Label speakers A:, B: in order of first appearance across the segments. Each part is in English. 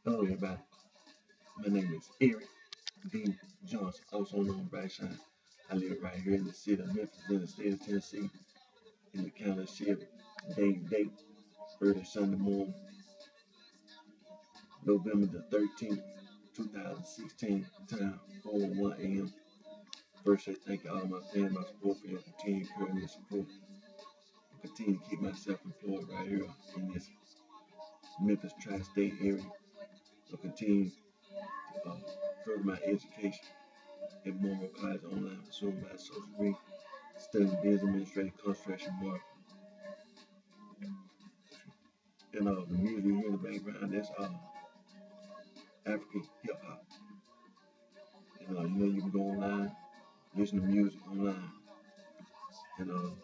A: Hello, everybody. My name is Eric D. Johnson, also known as BrightShine. I live right here in the city of Memphis, in the state of Tennessee, in the county of Shelby. Date, early Sunday morning, November the 13th, 2016, time 4:01 a.m. First, I thank all my family, my support for your continued encouragement and support. I continue to keep myself employed right here in this Memphis tri-state area. I continue to further my education at Monroe College online, pursuing my associate degree, studying business administration, construction, marketing. And the music you hear in the background, that's African hip hop. And you can go online, listen to music online, and on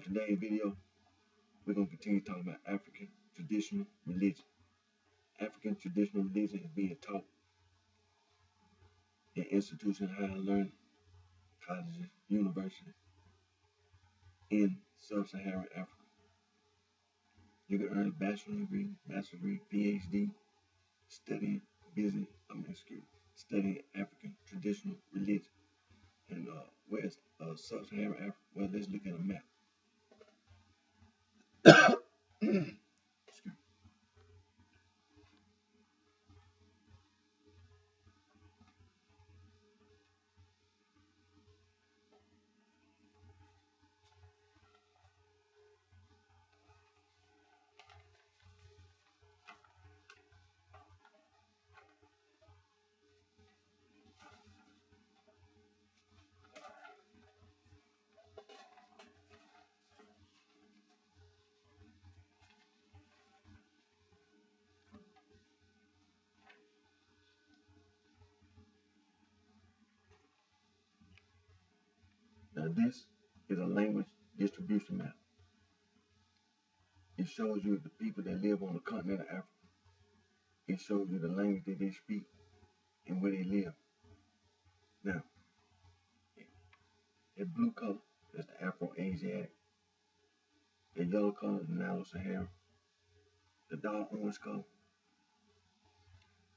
A: today's video, we're gonna continue talking about African traditional religion. African traditional religion is being taught in institutions of higher learning, colleges, universities in sub-Saharan Africa. You can earn a bachelor's degree, PhD, studying business. Studying African traditional religion. And where's sub-Saharan Africa? Well, let's look at a map. Now this is a language distribution map. It shows you the people that live on the continent of Africa. It shows you the language that they speak and where they live. Now, the blue color is the Afro-Asiatic. The yellow color is the Nilo-Sahara. The dark orange color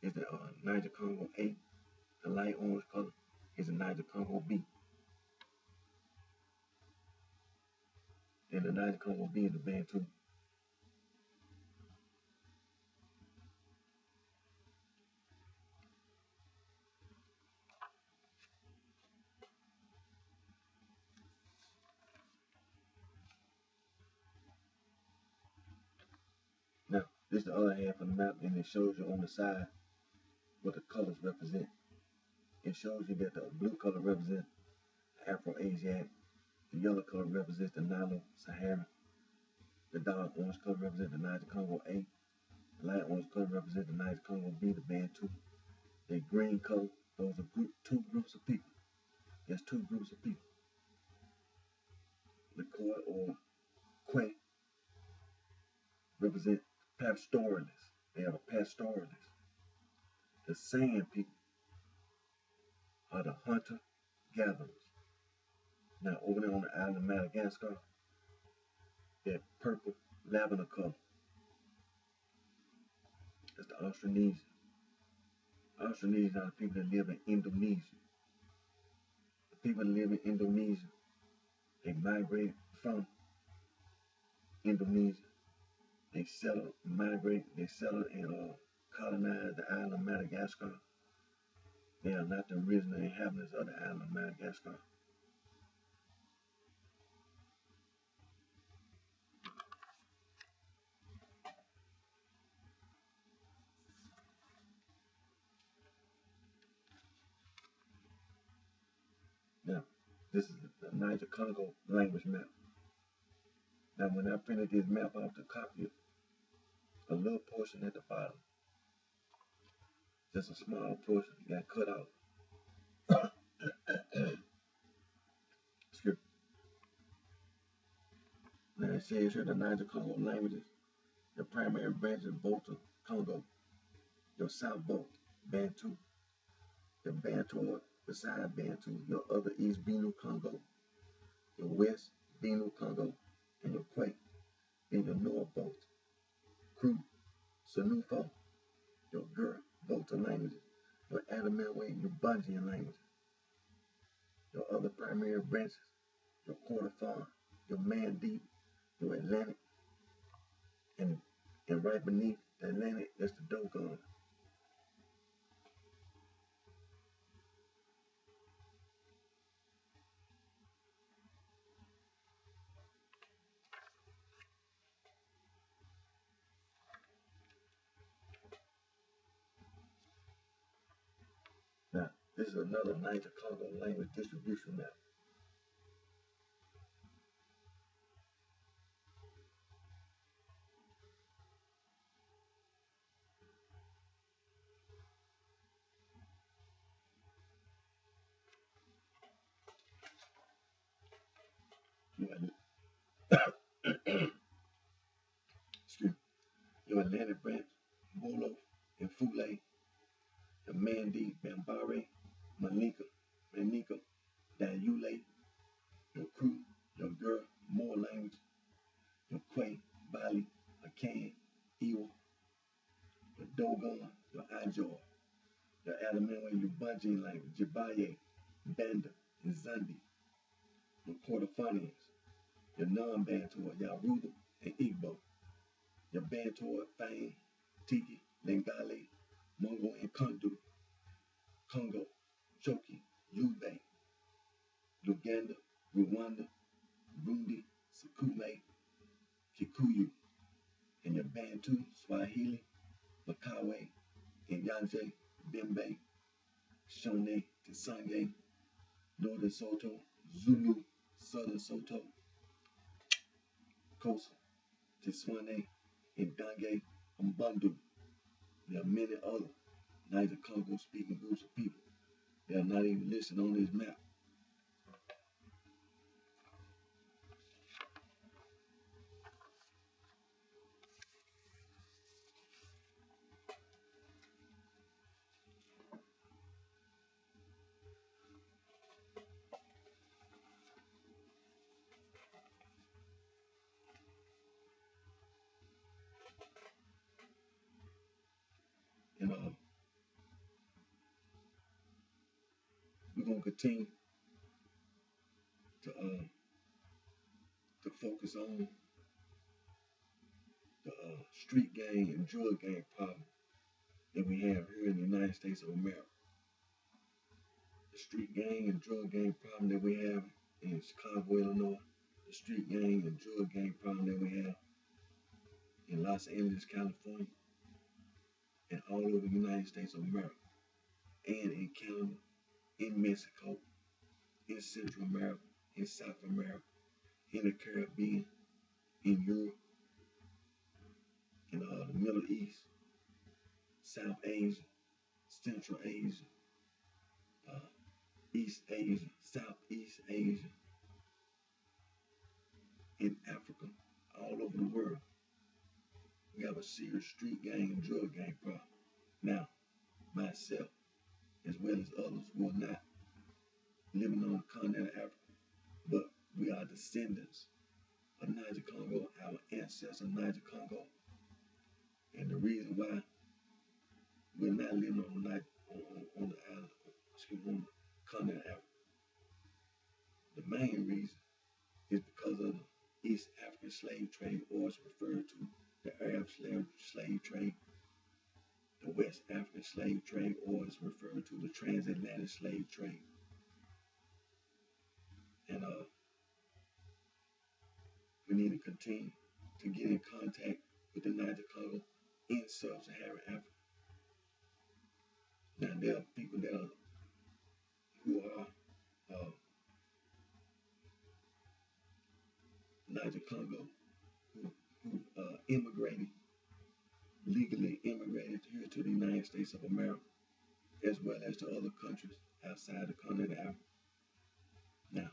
A: is the Niger-Congo A. The light orange color is the Niger-Congo B. And the Niger-Congo B is the Bantu. Now, this is the other half of the map, and it shows you on the side what the colors represent. It shows you that the blue color represents the Afro-Asiatic, the yellow color represents the Nilo-Sahara, the dark orange color represents the Niger-Congo A, the light orange color represents the Niger-Congo B, the Bantu. The green color, those are two groups of people. There's two groups of people. The Khoi or Kwe represent pastoralists. They are the pastoralists. The Sand people are the hunter-gatherers. Now, over there on the island of Madagascar, that purple lavender color, that's the Austronesians. Austronesians are the people that live in Indonesia. The people that live in Indonesia, they migrate from Indonesia. They settle and colonize the island of Madagascar. They are not the original inhabitants of the island of Madagascar. Now, this is the Niger-Congo language map. Now, when I printed this map off the copy, a little portion at the bottom, just a small portion, got cut out. Excuse me. says here the Niger Congo languages. The primary branches Volta, Congo. Your South Volta, Bantu. The Bantu beside Bantu. Your other East Benue Congo. Your West Benue Congo. And your Quake. Then your North Volta. Kru, Sanufo. Your Gur Volta languages. Your Adamawa, your Bunjian languages. Your other primary branches. Your Kordofan, your Mandi, your Atlantic, and right beneath the Atlantic, that's the Dogon. Now, this is another Niger Congo language distribution map. Excuse me. Your Atlantic branch, Bolo, and Fule, the Mandi, Bambare, Manika, Dayule, your Kru, your Gur, Moor language, your Kwe, Bali, Akan, Iwa, your Dogon, your Ajor, your Adamawa, your Bunjian language, Jabaye, Banda, and Zandi, your Kordofanians, your non-Bantu, Yaruba, and Igbo, your Bantu, Fang, Tiki, Lingale, Mongo, and Kundu, Congo, Choki, Lube, Luganda, Rwanda, Burundi, Sukume, Kikuyu, and your Bantu, Swahili, Makawe, and Yanje, Bembe, Shone, Tisange, Northern Soto, Zulu, Southern Soto, Kosa, Tiswane, and Dange, Mbundu. There are many other Niger Congo speaking groups of people that are not even listed on this map. And we're going to continue to focus on the street gang and drug gang problem that we have here in the United States of America. The street gang and drug gang problem that we have in Chicago, Illinois. The street gang and drug gang problem that we have in Los Angeles, California, and all over the United States of America, and in Canada, in Mexico, in Central America, in South America, in the Caribbean, in Europe, in the Middle East, South Asia, Central Asia, East Asia, Southeast Asia, in Africa, all over the world. We have a serious street gang and drug gang problem. Now, myself, as well as others who are not living on the continent of Africa, but we are descendants of Niger Congo, our ancestors of Niger Congo. And the reason why we're not living on the island, on the continent of Africa, the main reason is because of the East African slave trade, or it's referred to the Arab slave trade, the West African slave trade, or it's referred to the transatlantic slave trade. And we need to continue to get in contact with the Niger Congo in sub-Saharan Africa. Now there are people that are who are Niger Congo who immigrated, legally immigrated here to the United States of America, as well as to other countries outside the continent of Africa. Now,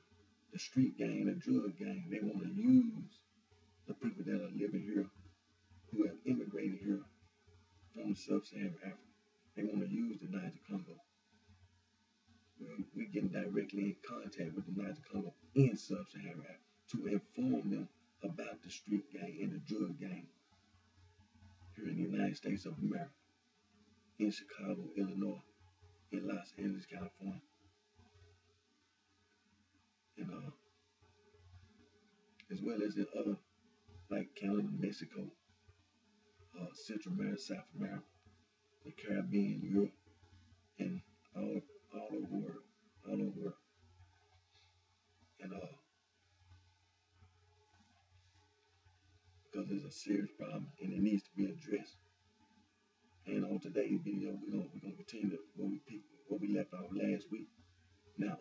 A: the street gang and the drug gang, they want to use the people that are living here who have immigrated here from sub-Saharan Africa. They want to use the Niger Congo. We're getting directly in contact with the Niger Congo in sub-Saharan Africa to inform them about the street gang and the drug gang here in the United States of America, in Chicago, Illinois, in Los Angeles, California, and as well as in other like Canada, Mexico, Central America, South America, the Caribbean, Europe, and all over the world, all over the world. And because it's a serious problem and it needs to be addressed. And on today's video, we're gonna continue where we left off last week. Now,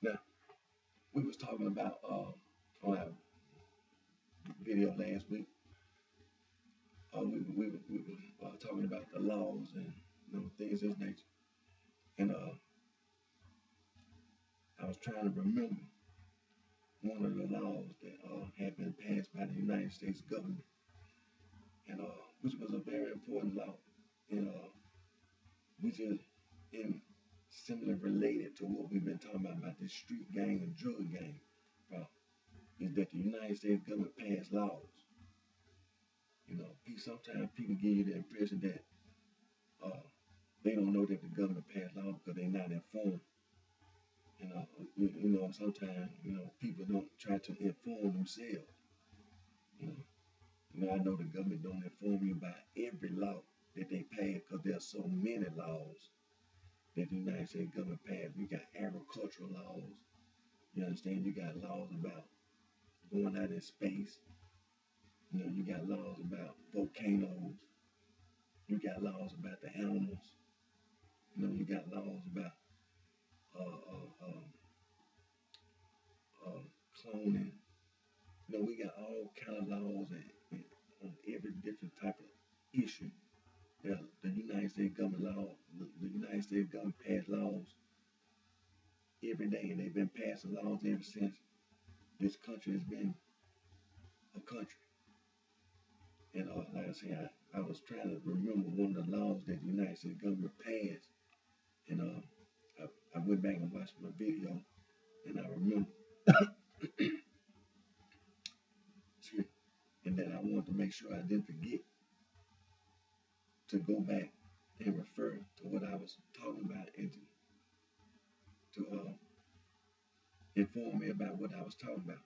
A: now we was talking about on our video last week. We were talking about the laws and things of this nature. And I was trying to remember one of the laws that had been passed by the United States government, and which was a very important law, and which is similar related to what we've been talking about this street gang and drug gang problem, is that the United States government passed laws. Sometimes people give you the impression that they don't know that the government passed laws because they're not informed. Sometimes people don't try to inform themselves. I know the government don't inform you about every law that they pass because there are so many laws that the United States government passed. You got agricultural laws. You understand? You got laws about going out in space. You got laws about volcanoes. You got laws about the animals. You got laws about cloning. We got all kind of laws and on every different type of issue. The United States government passed laws every day, and they've been passing laws ever since this country has been a country. And like I said, I was trying to remember one of the laws that the United States government passed, and I went back and watched my video, and I remember. And then I wanted to make sure I didn't forget to go back and refer to what I was talking about and to inform me about what I was talking about.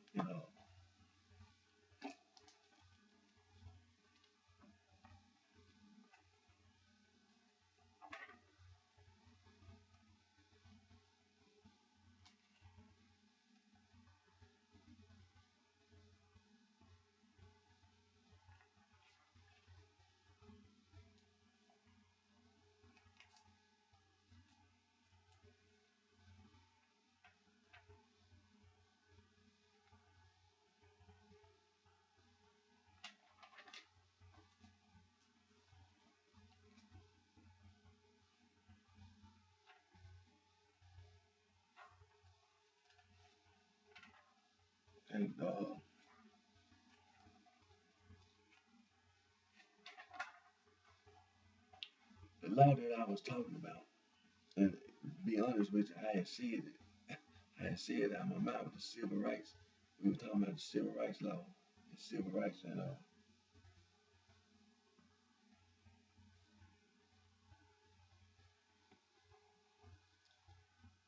A: And the law that I was talking about, and to be honest with you, I had said it out of my mouth with the civil rights. We were talking about the civil rights law, the civil rights, and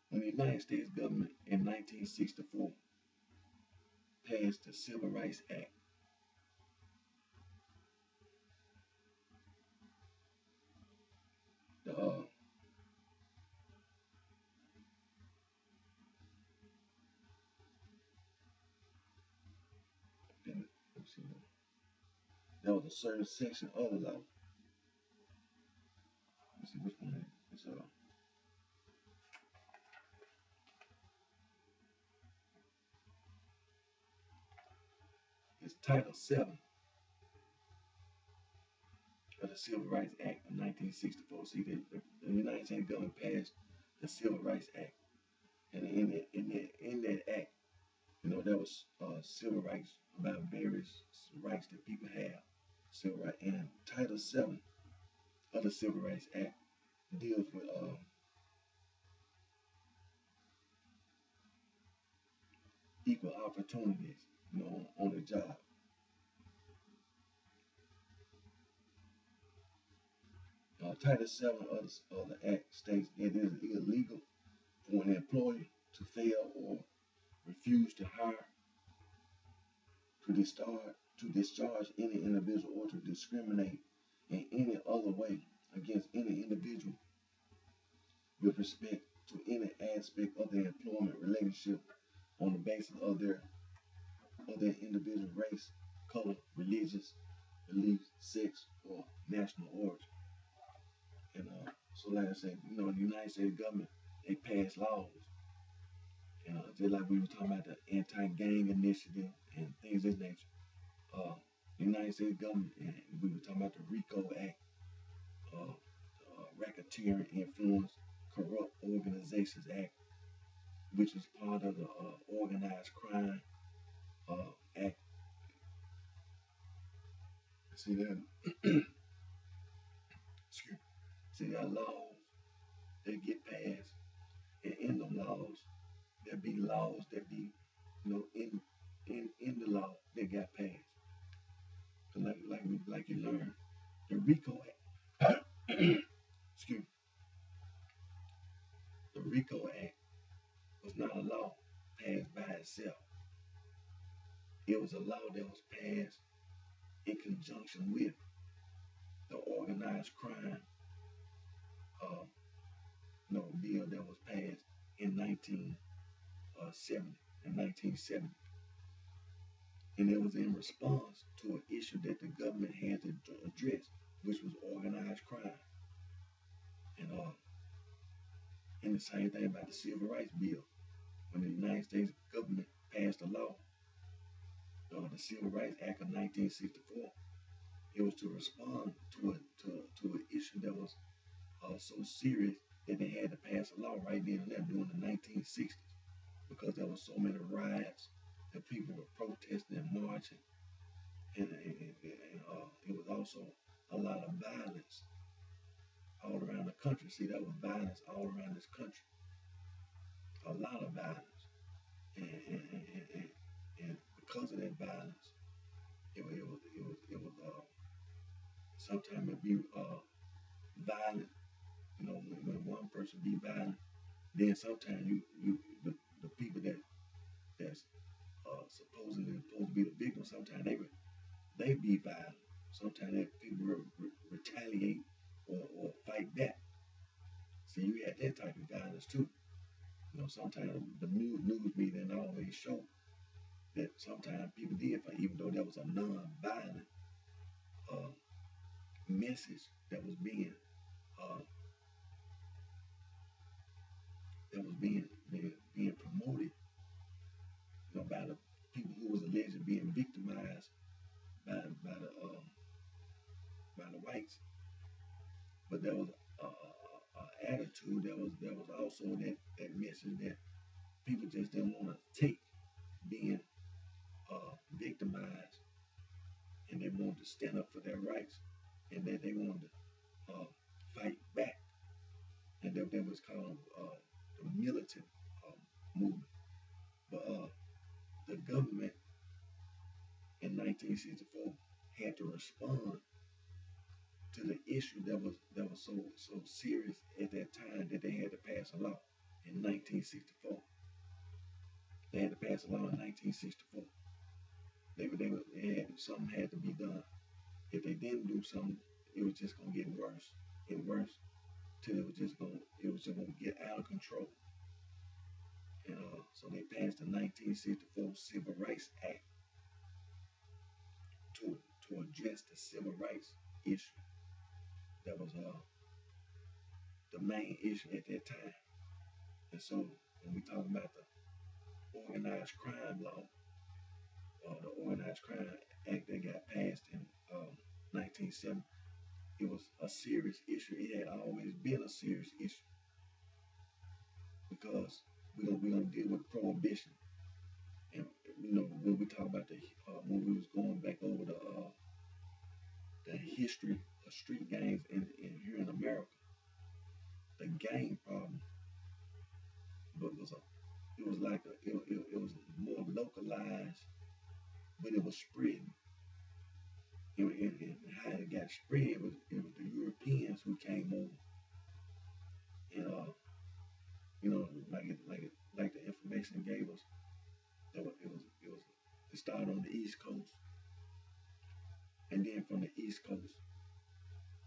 A: when the United States government in 1964 passed the Civil Rights Act, the See, that was a certain section of the law. Let's see which one it is. It's Title 7 of the Civil Rights Act of 1964. See, the United States government passed the Civil Rights Act, and in that act, there was civil rights about various rights that people have. Civil rights, and Title 7 of the Civil Rights Act deals with equal opportunities, on the job. Title 7 of the Act states it is illegal for an employer to fail or refuse to hire, to discharge any individual, or to discriminate in any other way against any individual with respect to any aspect of their employment relationship on the basis of their individual race, color, religious beliefs, sex, or national origin. And so, like I said, the United States government, they pass laws. And just like we were talking about the anti-gang initiative and things of that nature. The United States government, and we were talking about the RICO Act, Racketeering Influence Corrupt Organizations Act, which was part of the Organized Crime Act. See that? Excuse me. See, there are laws that get passed, and in the laws, there be laws that be, in the law that got passed. Like you learned, the RICO Act. Excuse me. The RICO Act was not a law passed by itself. It was a law that was passed in conjunction with the organized crime bill that was passed in 1970. And it was in response to an issue that the government had to address, which was organized crime. And the same thing about the Civil Rights Bill. When the United States government passed a law, the Civil Rights Act of 1964, it was to respond to an issue that was so serious that they had to pass a law right then and there during the 1960s, because there were so many riots that people were protesting and marching, and it was also a lot of violence all around the country. See, there was violence all around this country, a lot of violence, and because of that violence, it was sometimes it be violent. When one person be violent, then sometimes the people that's supposedly supposed to be the victim, sometimes they be violent. Sometimes people retaliate or fight back. See, you had that type of violence too. Sometimes the news media didn't always show that sometimes people did fight, even though there was a non-violent message that was being promoted, by the people who was alleged being victimized by the whites. But there was a attitude. There was also that message that people just didn't want to take being victimized, and they wanted to stand up for their rights, and that they wanted to fight back, and that was called the militant movement. But the government in 1964 had to respond to the issue that was so serious at that time that they had to pass a law in 1964. They had to pass a law in 1964. Something had to be done. If they didn't do something, it was just gonna get worse and worse till it was just gonna get out of control. And so they passed the 1964 Civil Rights Act. to address the civil rights issue. That was the main issue at that time. And so when we talk about the organized crime law, the Organized Crime Act that got passed in 1970, it was a serious issue. It had always been a serious issue because we're gonna deal with prohibition. And when we talk about when we was going back over the history of street gangs in here in America, the gang problem it was like it was more localized, but it was spreading. And how it got spread it was the Europeans who came over, and like the information gave us, it started on the East Coast, and then from the East Coast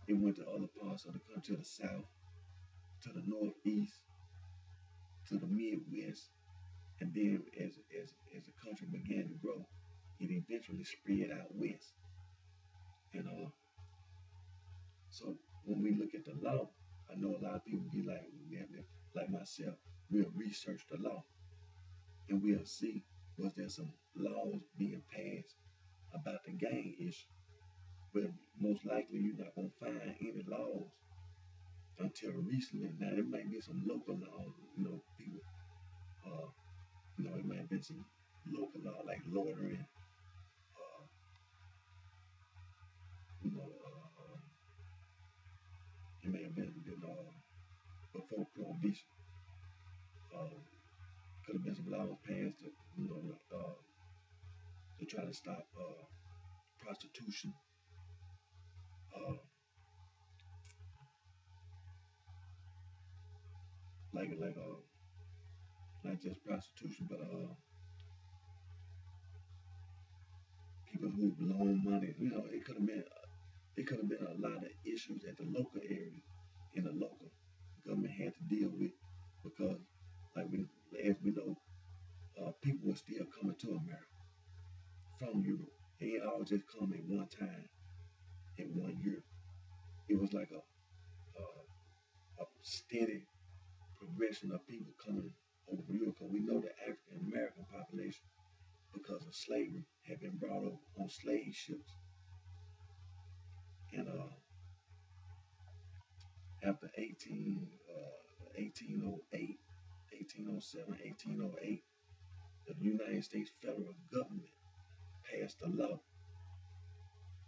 A: it went to other parts of the country, to the South, to the Northeast, to the Midwest, and then as the country began to grow, it eventually spread out west. And so when we look at the law, I know a lot of people be like myself, we'll research the law and we'll see was there some laws being passed about the gang issue. But most likely you're not gonna find any laws until recently. Now there might be some local laws, people, it might have been some local law like loitering, uh, you know, it may have been before prohibition. Could have been some laws passed to try to stop prostitution, uh, not just prostitution, but people who loan money. It could have been a lot of issues at the local area, in the local government had to deal with, because as we know, people were still coming to America from Europe. They ain't all just come at one time in 1 year. It was like a steady progression of people coming over from Europe. Because we know the African American population, because of slavery, had been brought over on slave ships. And after 1808, 1807, 1808, the United States federal government passed a law.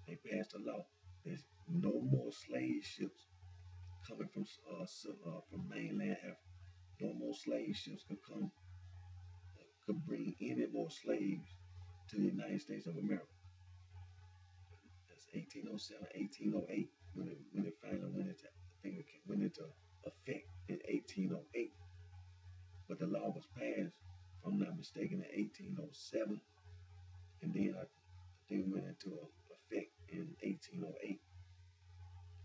A: They passed a law. There's no more slave ships coming from mainland Africa. No more slave ships could bring any more slaves to the United States of America. That's 1807, 1808 when it finally went into effect in 1808. But the law was passed, if I'm not mistaken, in 1807, and then I think it went into effect in 1808.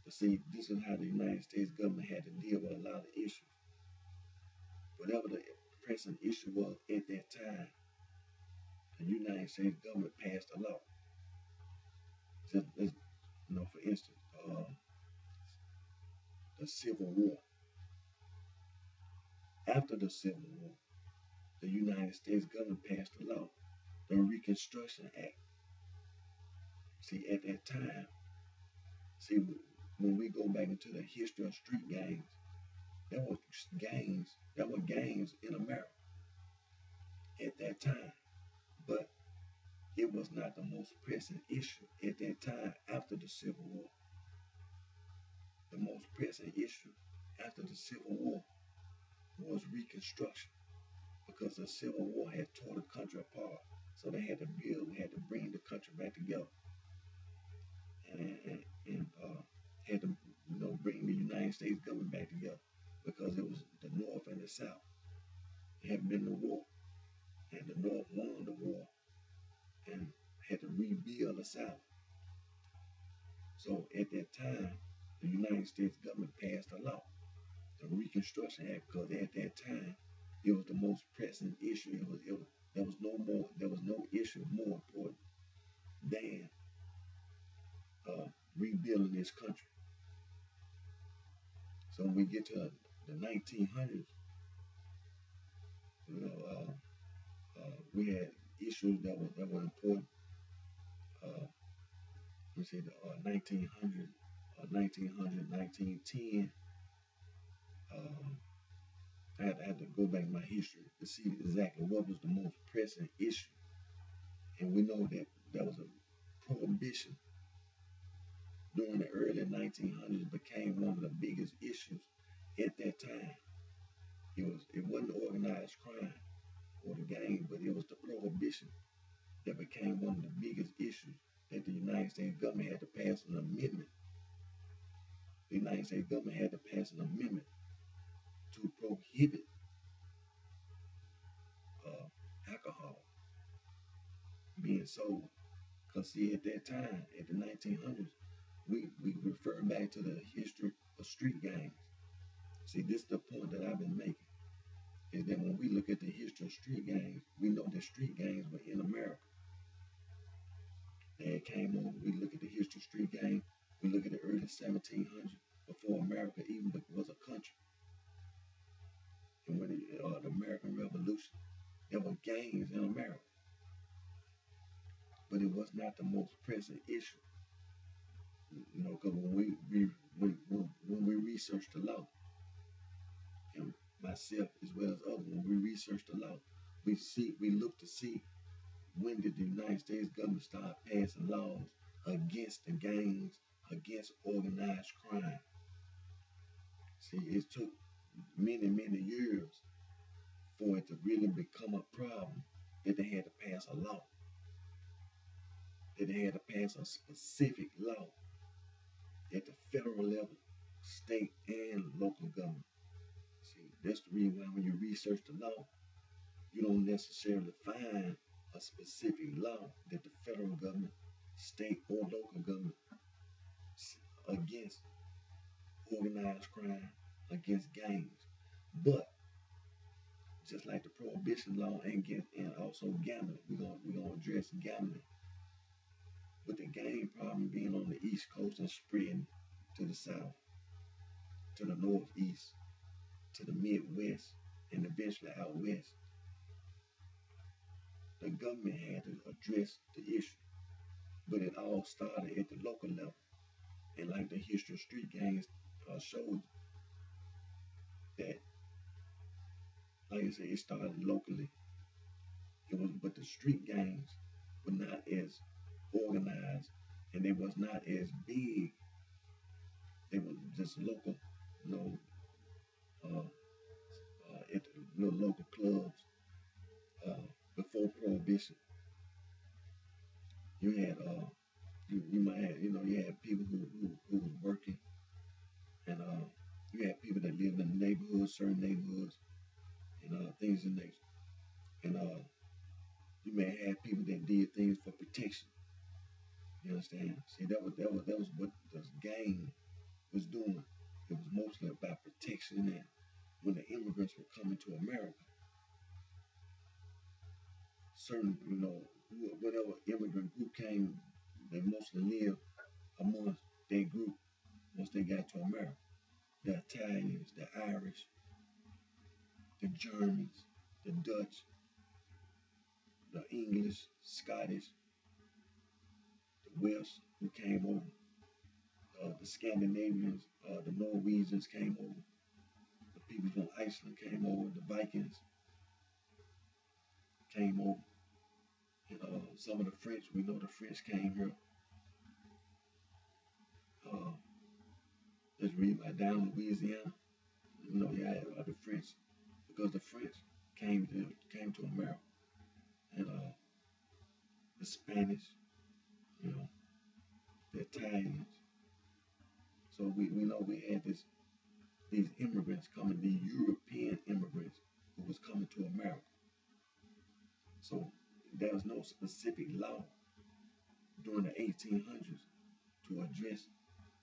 A: But see, this is how the United States government had to deal with a lot of issues. Whatever the pressing issue was at that time, the United States government passed a law. Just, for instance, the Civil War. After the Civil War, the United States government passed a law, the Reconstruction Act. See, at that time, when we go back into the history of street gangs, there were gangs in America at that time. But it was not the most pressing issue at that time after the Civil War. The most pressing issue after the Civil War was Reconstruction, because the Civil War had tore the country apart. So they had to bring the country back together, and had to bring the United States government back together, because it was the North and the South. It had been the war, and the North won the war and had to rebuild the South. So at that time, the United States government passed a law, the Reconstruction Act, because at that time it was the most pressing issue. There was no issue more important than rebuilding this country. So when we get to the 1900s, you know, we had issues that were important. Uh, we said 1900, 1900, 1910. I had to go back in my history to see exactly what was the most pressing issue. And we know that that was a prohibition during the early 1900s became one of the biggest issues at that time. It wasn't organized crime or the gang, but it was the prohibition that became one of the biggest issues that the United States government had to pass an amendment. The United States government had to pass an amendment to prohibit alcohol being sold. Because see, at that time, at the 1900s, we refer back to the history of street gangs. See, this is the point that I've been making, is that when we look at the history of street gangs, we know that street gangs were in America. They came over, we look at the history of street gangs, we look at the early 1700s, before America even was a country. And when the American Revolution, there were gangs in America. But it was not the most pressing issue. You know, because when we research the law, and myself as well as others, when we research the law, we look to see when did the United States government start passing laws against the gangs, against organized crime. See, it took many, many years for it to really become a problem that they had to pass a law, that they had to pass a specific law at the federal level, state, and local government. See, that's the reason why when you research the law, you don't necessarily find a specific law that the federal government, state, or local government against organized crime, against gangs. But just like the prohibition law and also gambling, we're gonna address gambling. With the gang problem being on the East Coast and spreading to the South, to the Northeast, to the Midwest, and eventually out West, the government had to address the issue. But it all started at the local level. And like the history of street gangs showed that, like I said, it started locally. But the street gangs were not as organized, and they was not as big. They were just local, you know, at the local clubs before prohibition. You had you might have, you had people who was working, and you had people that lived in the neighborhoods, certain neighborhoods, and things in nature. And you may have people that did things for protection. You understand? See, that was what this gang was doing. It was mostly about protection. And when the immigrants were coming to America, certain, whatever immigrant group came, they mostly lived amongst their group once they got to America. The Italians, the Irish, the Germans, the Dutch, the English, Scottish, the Welsh who came over, the Scandinavians, the Norwegians came over, the people from Iceland came over, the Vikings came over, and some of the French, we know the French came here. Let's read about down Louisiana. You had the French, because the French came to America, and the Spanish, the Italians. So we know we had these immigrants coming, these European immigrants who was coming to America. So there was no specific law during the 1800s to address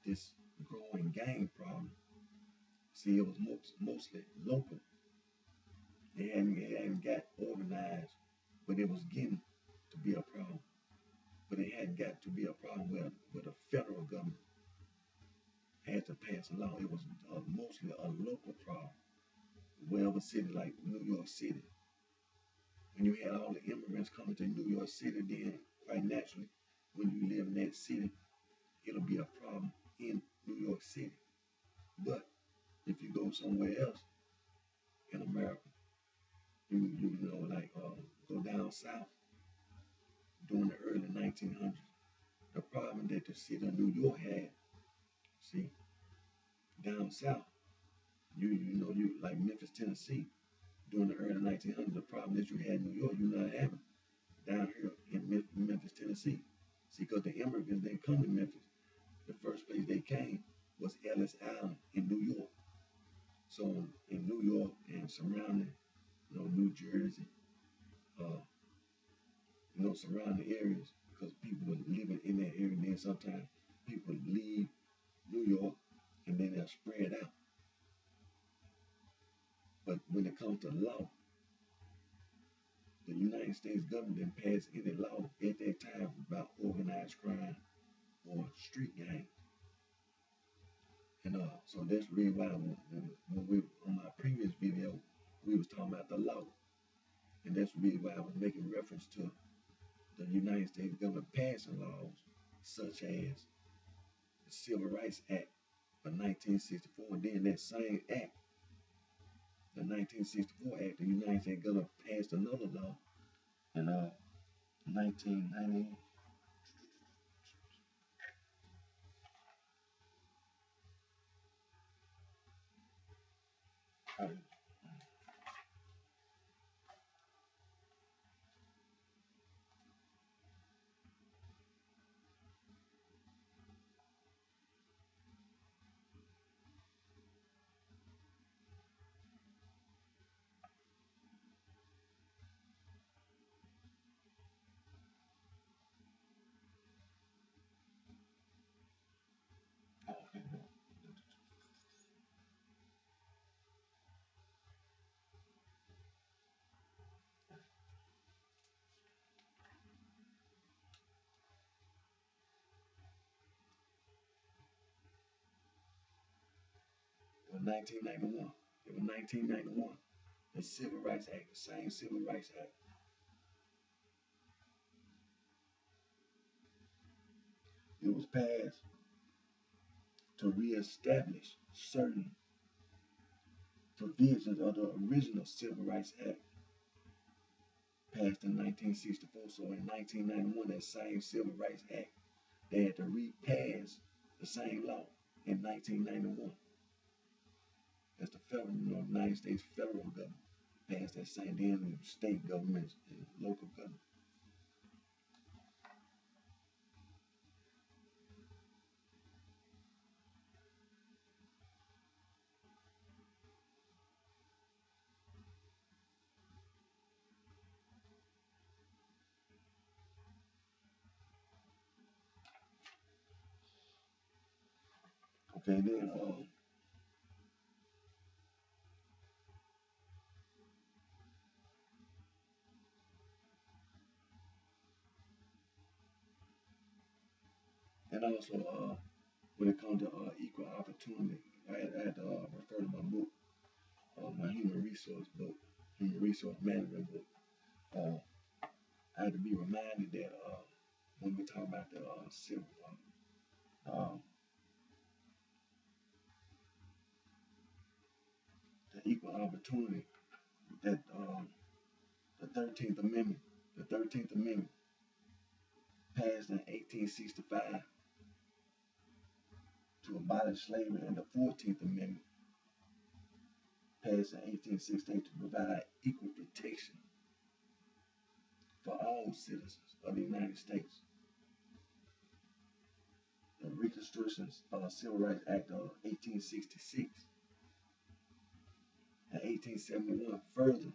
A: this growing gang problem. See, it was mostly local. They hadn't got organized, but it was getting to be a problem. but it hadn't got to be a problem where the federal government had to pass a law. It was mostly a local problem. Wherever city, like New York City, when you had all the immigrants coming to New York City, then quite naturally, when you live in that city, it'll be a problem in New York City. But if you go somewhere else in America, you know, like go down south during the early 1900s, the problem that the city of New York had, see, down south, you like Memphis, Tennessee, during the early 1900s, the problem that you had in New York, you're not having down here in Memphis, Tennessee. See, because the immigrants didn't come to Memphis. The first place they came was Ellis Island in New York. So in New York and surrounding, New Jersey, surrounding areas, because people were living in that area, and then sometimes people leave New York and then they'll spread out. But when it comes to law, the United States government didn't pass any law at that time about organized crime or street gangs. And so that's really why when we on my previous video, we was talking about the law. And that's really why I was making reference to the United States government passing laws such as the Civil Rights Act of 1964. And then that same act, the 1964 Act, the United States government passed another law in 1990. It was 1991. It was 1991. The Civil Rights Act, the same Civil Rights Act. It was passed to reestablish certain provisions of the original Civil Rights Act passed in 1964. So in 1991, that same Civil Rights Act, they had to repass the same law in 1991. That's the federal, United States federal government passed that same, then state governments and local government. Okay, then and also when it comes to equal opportunity, I had to refer to my book, my human resource management book. I had to be reminded that when we talk about the the equal opportunity, that the 13th Amendment, passed in 1865 to abolish slavery, and the 14th Amendment passed in 1868 to provide equal protection for all citizens of the United States. The Reconstruction Civil Rights Act of 1866 and 1871 further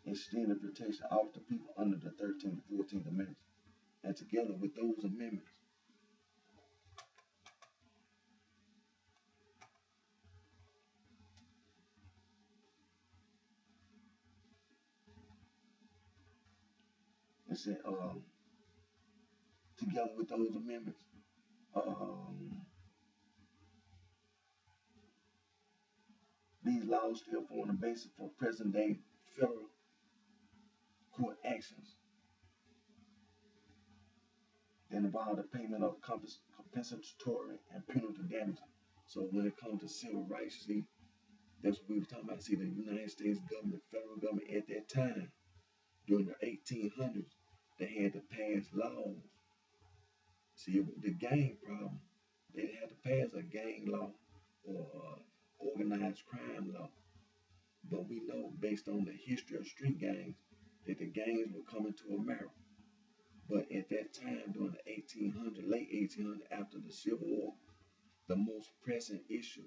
A: extended protection out to people under the 13th and 14th Amendments. And together with those amendments, it said together with those amendments, these laws still form the basis for present-day federal court actions that involve the payment of compensatory and punitive damages. So when it comes to civil rights, see, that's what we were talking about. See, the United States government, federal government at that time, during the 1800s, they had to pass laws. See, the gang problem, they had to pass a gang law or organized crime law. But we know, based on the history of street gangs, that the gangs were coming to America. But at that time, during the 1800s, late 1800s, after the Civil War, the most pressing issue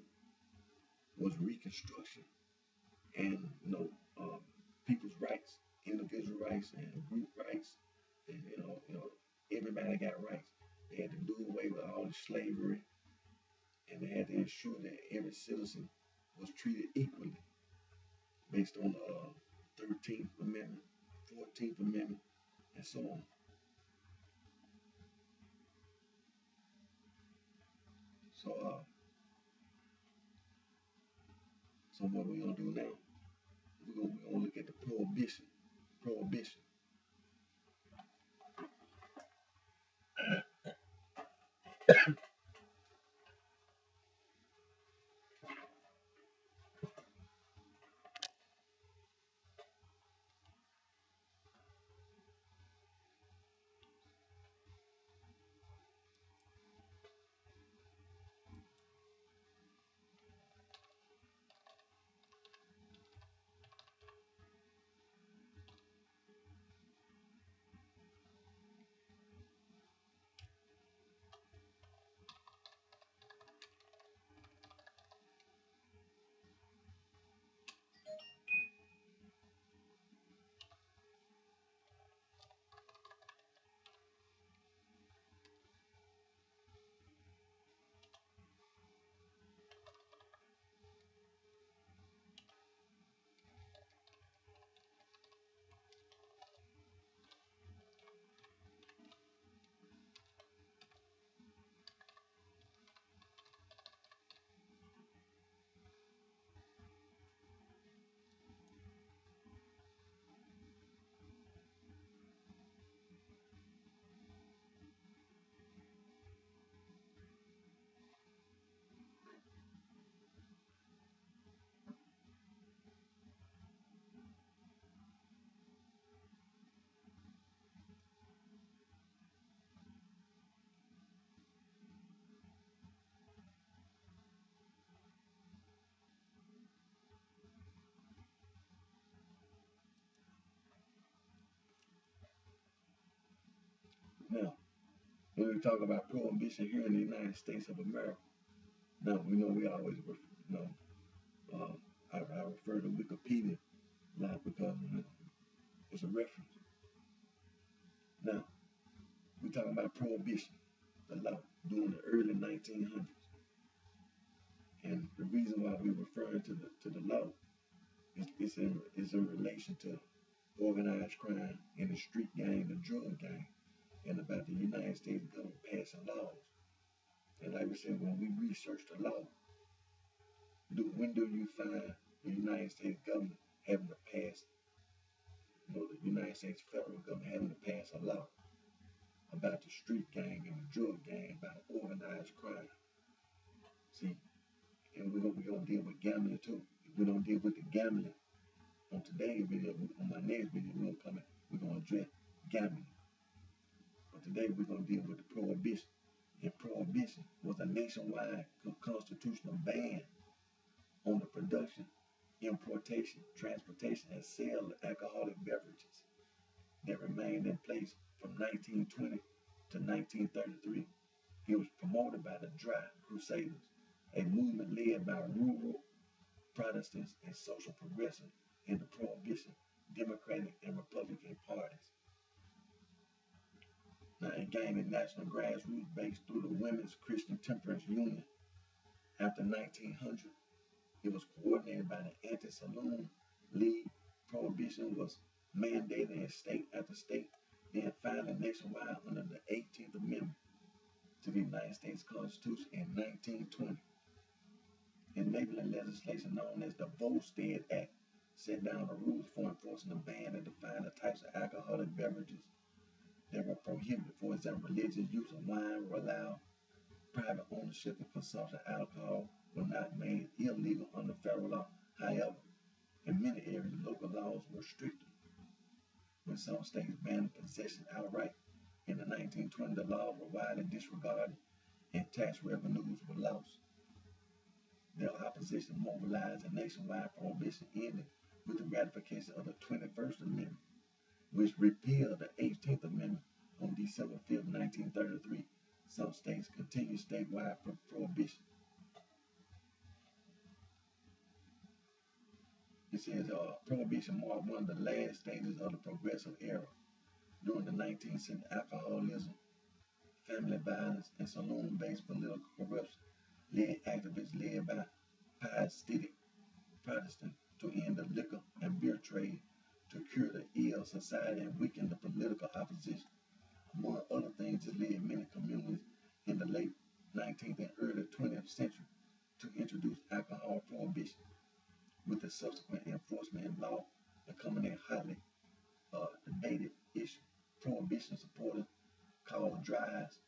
A: was Reconstruction and people's rights, individual rights and group rights, and everybody got rights. They had to do away with all the slavery, and they had to ensure that every citizen was treated equally based on the 13th Amendment, 14th Amendment, and so on. So what we're gonna do now? We're gonna look at the prohibition. Prohibition. Now, when we talk about prohibition here in the United States of America, now we know we always, I refer to Wikipedia a lot because it's a reference. Now, we talking about prohibition, the law during the early 1900s, and the reason why we're referring to the law is in relation to organized crime and the street gang, the drug gang, and about the United States government passing laws. And like we said, when we research the law, when do you find the United States government having to pass, the United States federal government having to pass a law about the street gang and the drug gang, about organized crime? See, and we're gonna deal with gambling too. If we don't deal with the gambling on today's video, on my next video, we're gonna address gambling. But today we're gonna deal with the prohibition. And prohibition was a nationwide constitutional ban on the production, importation, transportation, and sale of alcoholic beverages that remained in place from 1920 to 1933. It was promoted by the Dry Crusaders, a movement led by rural Protestants and social progressives in the Prohibition, Democratic, and Republican parties. Now, it gained a national grassroots base through the Women's Christian Temperance Union. After 1900, it was coordinated by the Anti-Saloon League. Prohibition was mandated in state after state Then finally nationwide under the 18th Amendment to the United States Constitution in 1920. Enabling legislation known as the Volstead Act set down the rules for enforcing a ban that defined the types of alcoholic beverages that were prohibited. For example, religious use of wine were allowed, private ownership and consumption of alcohol were not made illegal under federal law. However, in many areas, local laws were stricter, with some states banning possession outright. In the 1920s, the laws were widely disregarded and tax revenues were lost. Their opposition mobilized a nationwide prohibition ended with the ratification of the 21st Amendment, which repealed the 18th Amendment on December 5, 1933. Some states continued statewide prohibition. It says prohibition marked one of the last stages of the progressive era. During the 19th century, alcoholism, family violence, and saloon-based political corruption led activists led by pietistic Protestants to end the liquor and beer trade, to cure the ill society and weaken the political opposition. Among other things, it led many communities in the late 19th and early 20th century to introduce alcohol prohibition, with the subsequent enforcement and law becoming a hotly debated issue. Prohibition supporters called drives,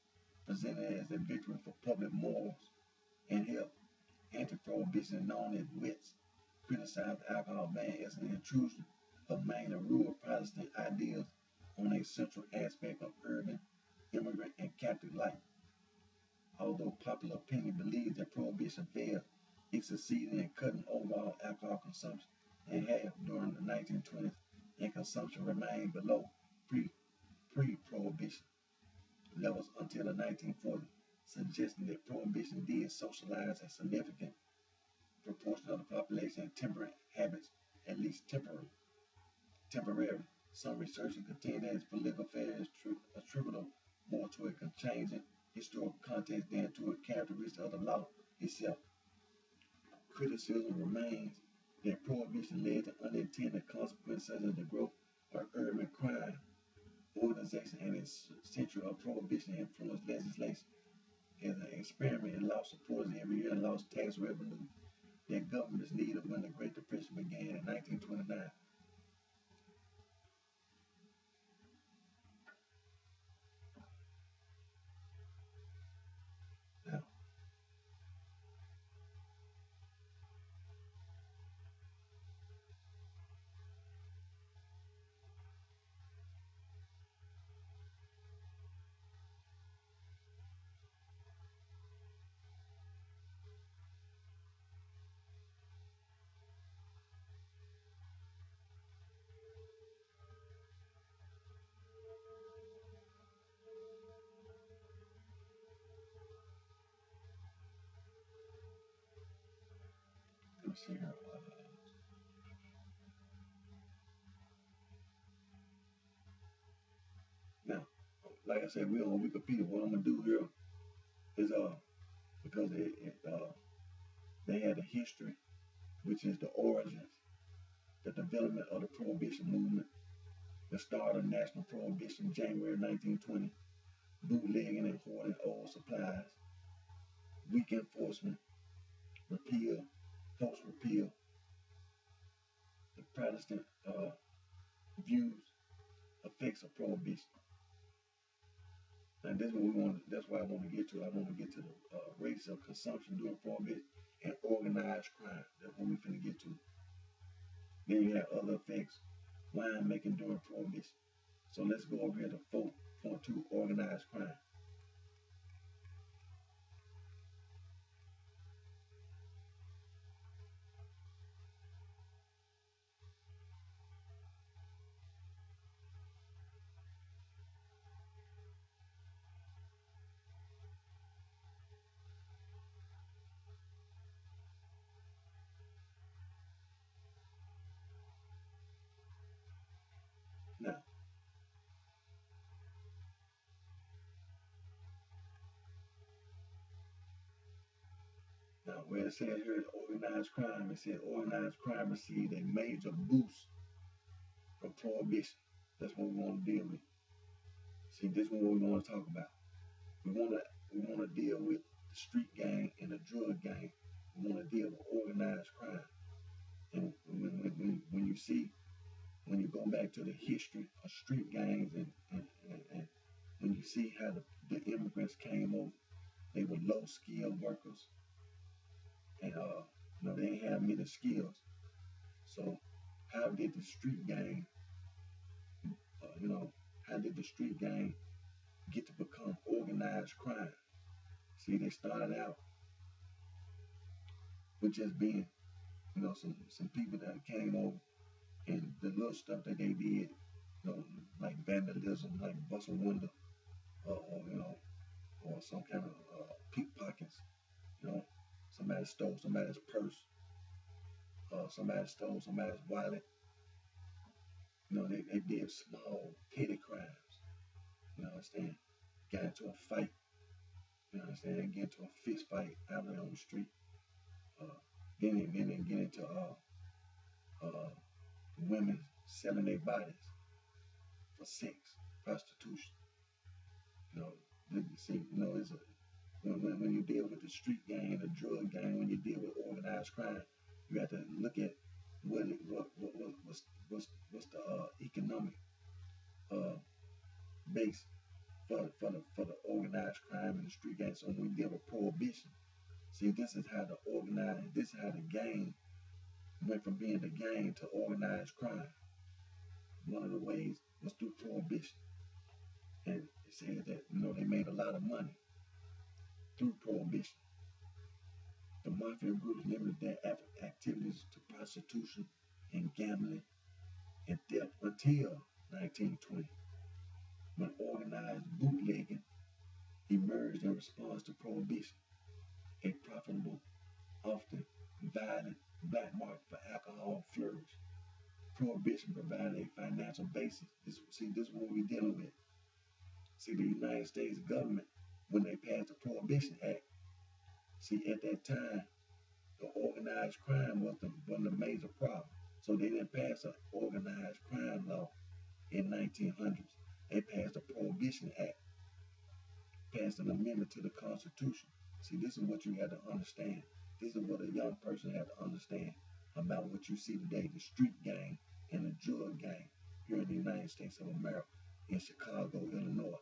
A: presented as a victory for public morals and health. Anti-prohibition, known as wits, criticized the alcohol ban as an intrusion of mainly rural Protestant ideas on a central aspect of urban, immigrant, and Catholic life. Although popular opinion believes that prohibition failed, it succeeded in cutting overall alcohol consumption in half during the 1920s, and consumption remained below pre-prohibition levels until the 1940s, suggesting that prohibition did socialize a significant proportion of the population and temperate habits, at least temporarily. Some researchers contend that its political failure is attributable more to a changing historical context than to a characteristic of the law itself. Criticism remains that prohibition led to unintended consequences such as the growth of urban crime organization and its century of prohibition influenced legislation. As an experiment, it lost supporters every year and lost tax revenue that governments needed when the Great Depression began in 1929. Now, let me see here. Now, like I said, we're on Wikipedia. What I'm gonna do here is because they had a history, which is the origins, the development of the prohibition movement, the start of national prohibition, January 1920, bootlegging and hoarding old supplies, weak enforcement, repeal, post-repeal, the Protestant views, effects of prohibition. And this is what we want. That's why I want to get to. I want to get to the rates of consumption during prohibition and organized crime. That's what we're going to get to. Then you have other effects, wine making during prohibition. So let's go over here to 4.2, organized crime. Now, where it says here organized crime, it says organized crime received a major boost from prohibition. That's what we want to deal with. See, this is what we want to talk about. We want to deal with the street gang and the drug gang. We want to deal with organized crime. And when you see, when you go back to the history of street gangs and when you see how the immigrants came over, they were low skilled workers and they didn't have many skills. So how did the street gang, how did the street gang get to become organized crime? See, they started out with just being, some people that came over and the little stuff that they did, like vandalism, like busting window, or some kind of pickpockets. Somebody stole somebody's purse, somebody stole somebody's wallet. They did small petty crimes. You understand? Got into a fight. You understand? Get into a fist fight out there on the street. Then they get into women selling their bodies for sex, prostitution. It's when you deal with the street gang, the drug gang, when you deal with organized crime, you have to look at what's the economic base for the organized crime in the street gang. So when we deal with prohibition, see, this is how the gang went from being the gang to organized crime. One of the ways was through prohibition. And it said that, they made a lot of money through prohibition. The mafia groups limited their activities to prostitution and gambling and theft until 1920, when organized bootlegging emerged in response to prohibition, a profitable, often violent black market for alcohol flourished. Prohibition provided a financial basis. This is what we're dealing with. See, the United States government, when they passed the Prohibition Act, at that time, the organized crime was the major problem. So they didn't pass an organized crime law in 1900s. They passed the Prohibition Act, passed an amendment to the Constitution. See, this is what you have to understand. This is what a young person has to understand about what you see today, the street gang and the drug gang here in the United States of America, in Chicago, Illinois,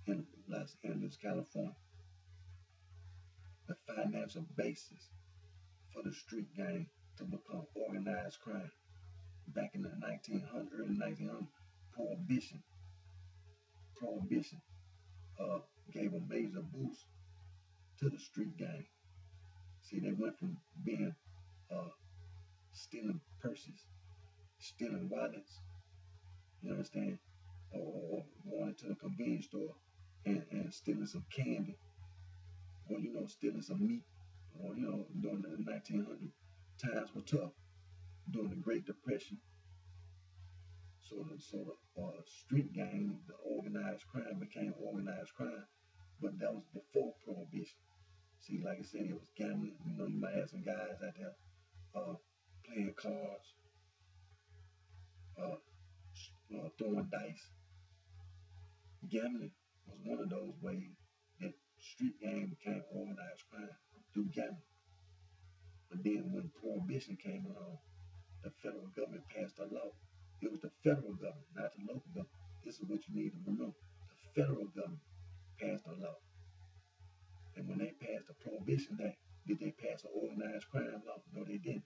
A: in Los Angeles, California. The financial basis for the street gang to become organized crime back in the early 1900s, prohibition gave a major boost to the street gang. See, they went from being stealing purses, stealing wallets, you understand, or going into the convenience store and stealing some candy, or stealing some meat, or during the 1900s, times were tough during the Great Depression. So the street gang, the organized crime became organized crime, but that was before prohibition. See, like I said, it was gambling. You might have some guys out there playing cards, throwing dice. Gambling was one of those ways that street gang became organized crime, through gambling. But then when prohibition came along, the federal government passed a law. It was the federal government, not the local government. This is what you need to remember. The federal government passed a law. And when they passed the Prohibition Act, did they pass an organized crime law? No, they didn't.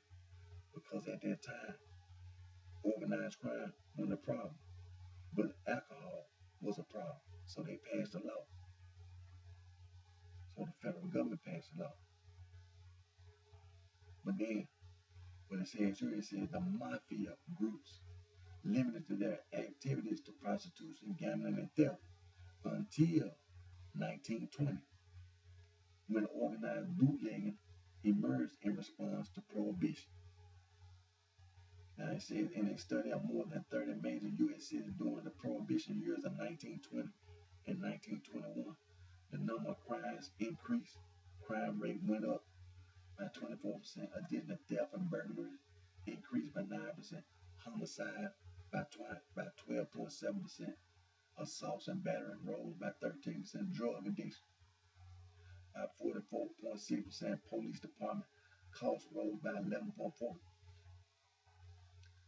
A: Because at that time, organized crime wasn't a problem, but alcohol was a problem. So they passed a law. So the federal government passed a law. But then, what it says here, it says the mafia groups limited to their activities to prostitution, gambling, and theft until 1920, when organized bootlegging emerged in response to prohibition. Now it says in a study of more than 30 major U.S. cities during the prohibition years of 1920 and 1921, the number of crimes increased. Crime rate went up by 24%. Additional theft and burglaries increased by 9%. Homicide by 12.7%. assaults and battering rose by 13%. Drug addiction by 44.6%. Police department costs rose by 11.4%.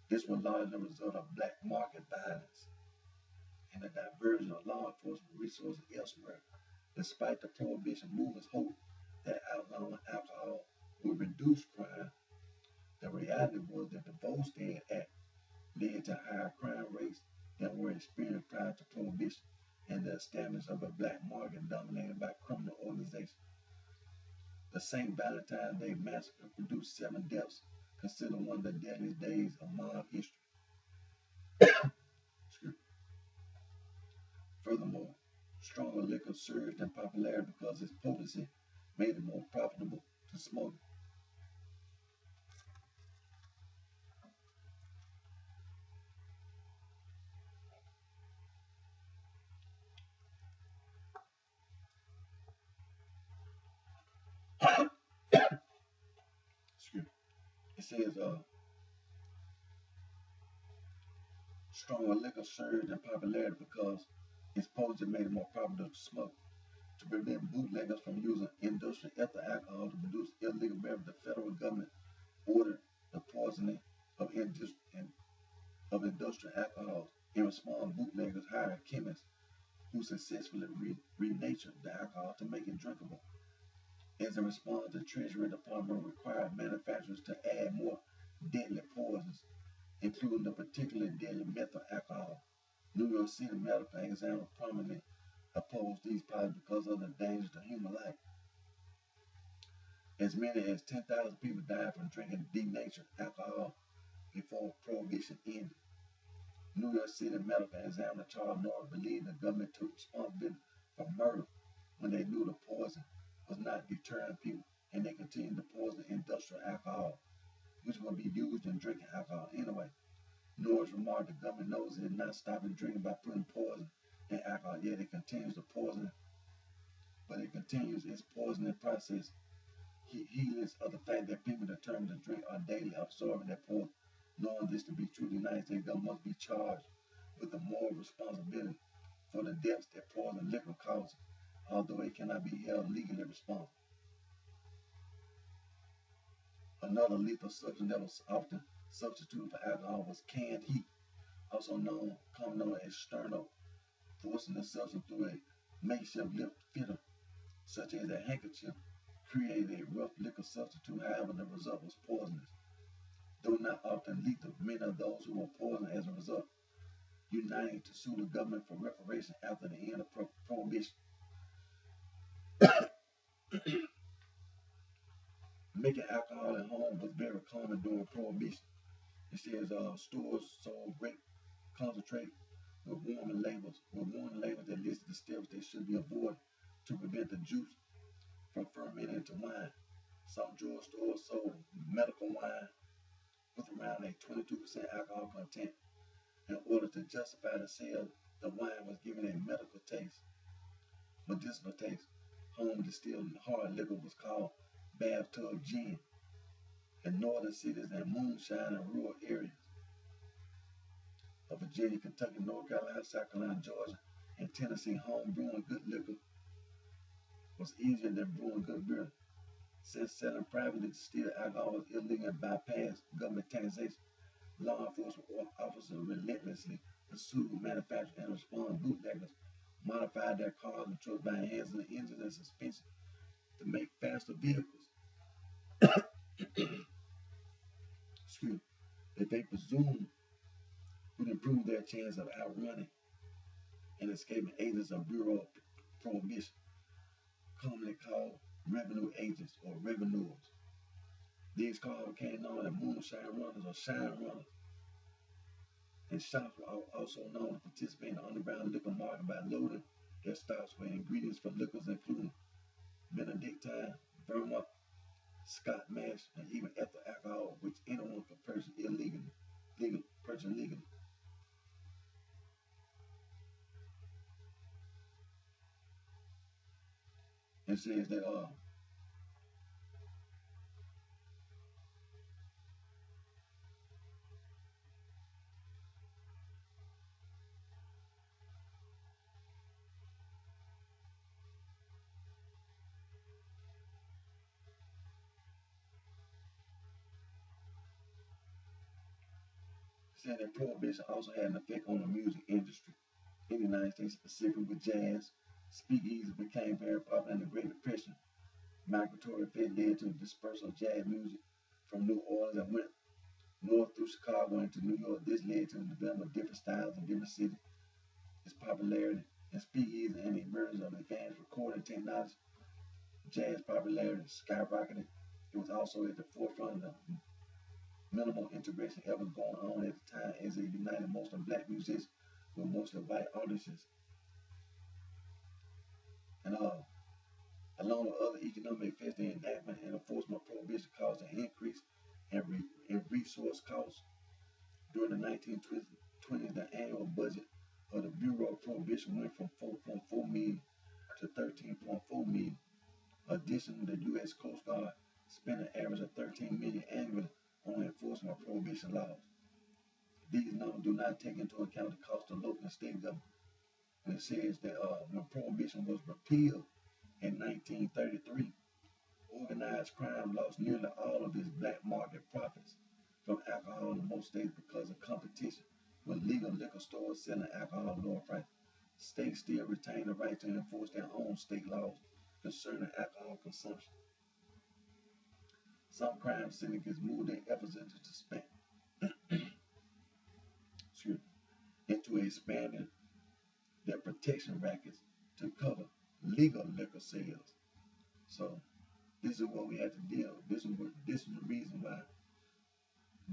A: This was largely a result of black market violence and the diversion of law enforcement resources elsewhere. Despite the prohibition movement's hope that outlawing alcohol would reduce crime, the reality was that the Volstead Act led to higher crime rates than were experienced prior to prohibition and the establishment of a black market dominated by criminal organizations. The St. Valentine's Day Massacre produced 7 deaths, considered one of the deadliest days of mob history. Furthermore, stronger liquor surged in popularity because its potency made it more profitable to smoke. It says stronger liquor surged in popularity because its potency made it more profitable to smoke. To prevent bootleggers from using industrial ethyl alcohol to produce illegal beverages, the federal government ordered the poisoning of industrial alcohols. In response, bootleggers hired chemists who successfully renatured the alcohol to make it drinkable. As a response, the Treasury Department required manufacturers to add more deadly poisons, including the particularly deadly methyl alcohol. New York City medical examiners prominently opposed these products because of the danger to human life. As many as 10,000 people died from drinking denatured alcohol before Prohibition ended. New York City medical examiner Charles Norris believed the government took responsibility for murder when they knew the poison was not deterring people, and they continued to poison industrial alcohol, which would be used in drinking alcohol anyway. Norris remarked the government knows it is not stopping drinking by putting poison in alcohol, yet it continues to poison, but it continues its poisoning process. Heedless of the fact that people determined to drink are daily absorbing that poison. Knowing this to be true, the United States government must be charged with the moral responsibility for the deaths that poison liquor causes, although it cannot be held legally responsible. Another lethal substance that was often substituted for alcohol was canned heat, also commonly known as sterno. Forcing the substance through a makeshift lip fitter, such as a handkerchief, created a rough liquor substitute. However, the result was poisonous. Though not often lethal, many of those who were poisoned as a result united to sue the government for reparation after the end of Prohibition. Making alcohol at home was very common during Prohibition. It says stores sold grape concentrate with warning labels that listed the steps that should be avoided to prevent the juice from fermenting into wine. Some drugstores sold medical wine with around a 22% alcohol content. In order to justify the sale, the wine was given a medicinal taste. Home distilled hard liquor was called bathtub gin. In northern cities and moonshine in rural areas of Virginia, Kentucky, North Carolina, South Carolina, Georgia, and Tennessee, home brewing good liquor was easier than brewing good beer. Since selling privately distilled alcohol was illegal and bypassed government taxation, law enforcement officers relentlessly pursued manufacturers and response. Bootleggers modified their cars and trucks by enhancing the engines and suspension to make faster vehicles. That they presumed would improve their chance of outrunning and escaping agents of Bureau of Prohibition, commonly called revenue agents or revenuers. These cars became known as moonshine runners or shine runners, and shops were also known to participate in the underground liquor market by loading their stocks with ingredients for liquors including Benedictine, Vermont, Scotch mash, and even ethyl alcohol, which anyone could purchase illegally. It says that said that prohibition also had an effect on the music industry in the United States, specifically with jazz. Speakeasy became very popular in the Great Depression. Migratory effect led to the dispersal of jazz music from New Orleans and went north through Chicago into New York. This led to the development of different styles in different cities. Its popularity and speakeasy and the emergence of advanced recording technology, jazz popularity skyrocketed. It was also at the forefront of the minimal integration ever going on at the time, as it united mostly black musicians with mostly white audiences. And along with other economic effects, the enactment and enforcement of prohibition caused an increase in resource costs. During the 1920s, the annual budget of the Bureau of Prohibition went from $4.4 million to $13.4 million. Additionally, the U.S. Coast Guard spent an average of $13 million annually on enforcement of prohibition laws. These numbers do not take into account the cost of local and state government. And it says that when prohibition was repealed in 1933, organized crime lost nearly all of its black market profits from alcohol in most states because of competition with legal liquor stores selling alcohol at lower prices. States still retain the right to enforce their own state laws concerning alcohol consumption. Some crime syndicates moved their efforts into expanding their protection rackets to cover legal liquor sales. So this is what we had to deal with. This is the reason why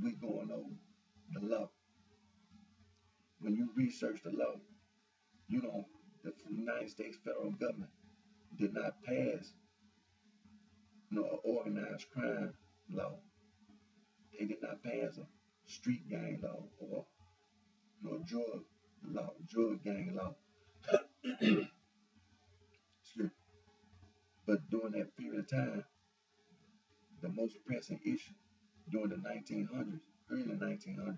A: we going over the law. When you research the law, you don't. The United States federal government did not pass no organized crime law. They did not pass a street gang law or no drug gang law. But during that period of time, the most pressing issue during the 1900s, early 1900s,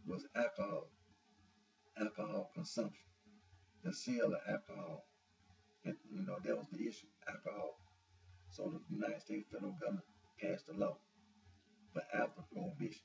A: was alcohol consumption, the sale of alcohol. And, that was the issue, alcohol. So the United States federal government passed a law for after prohibition.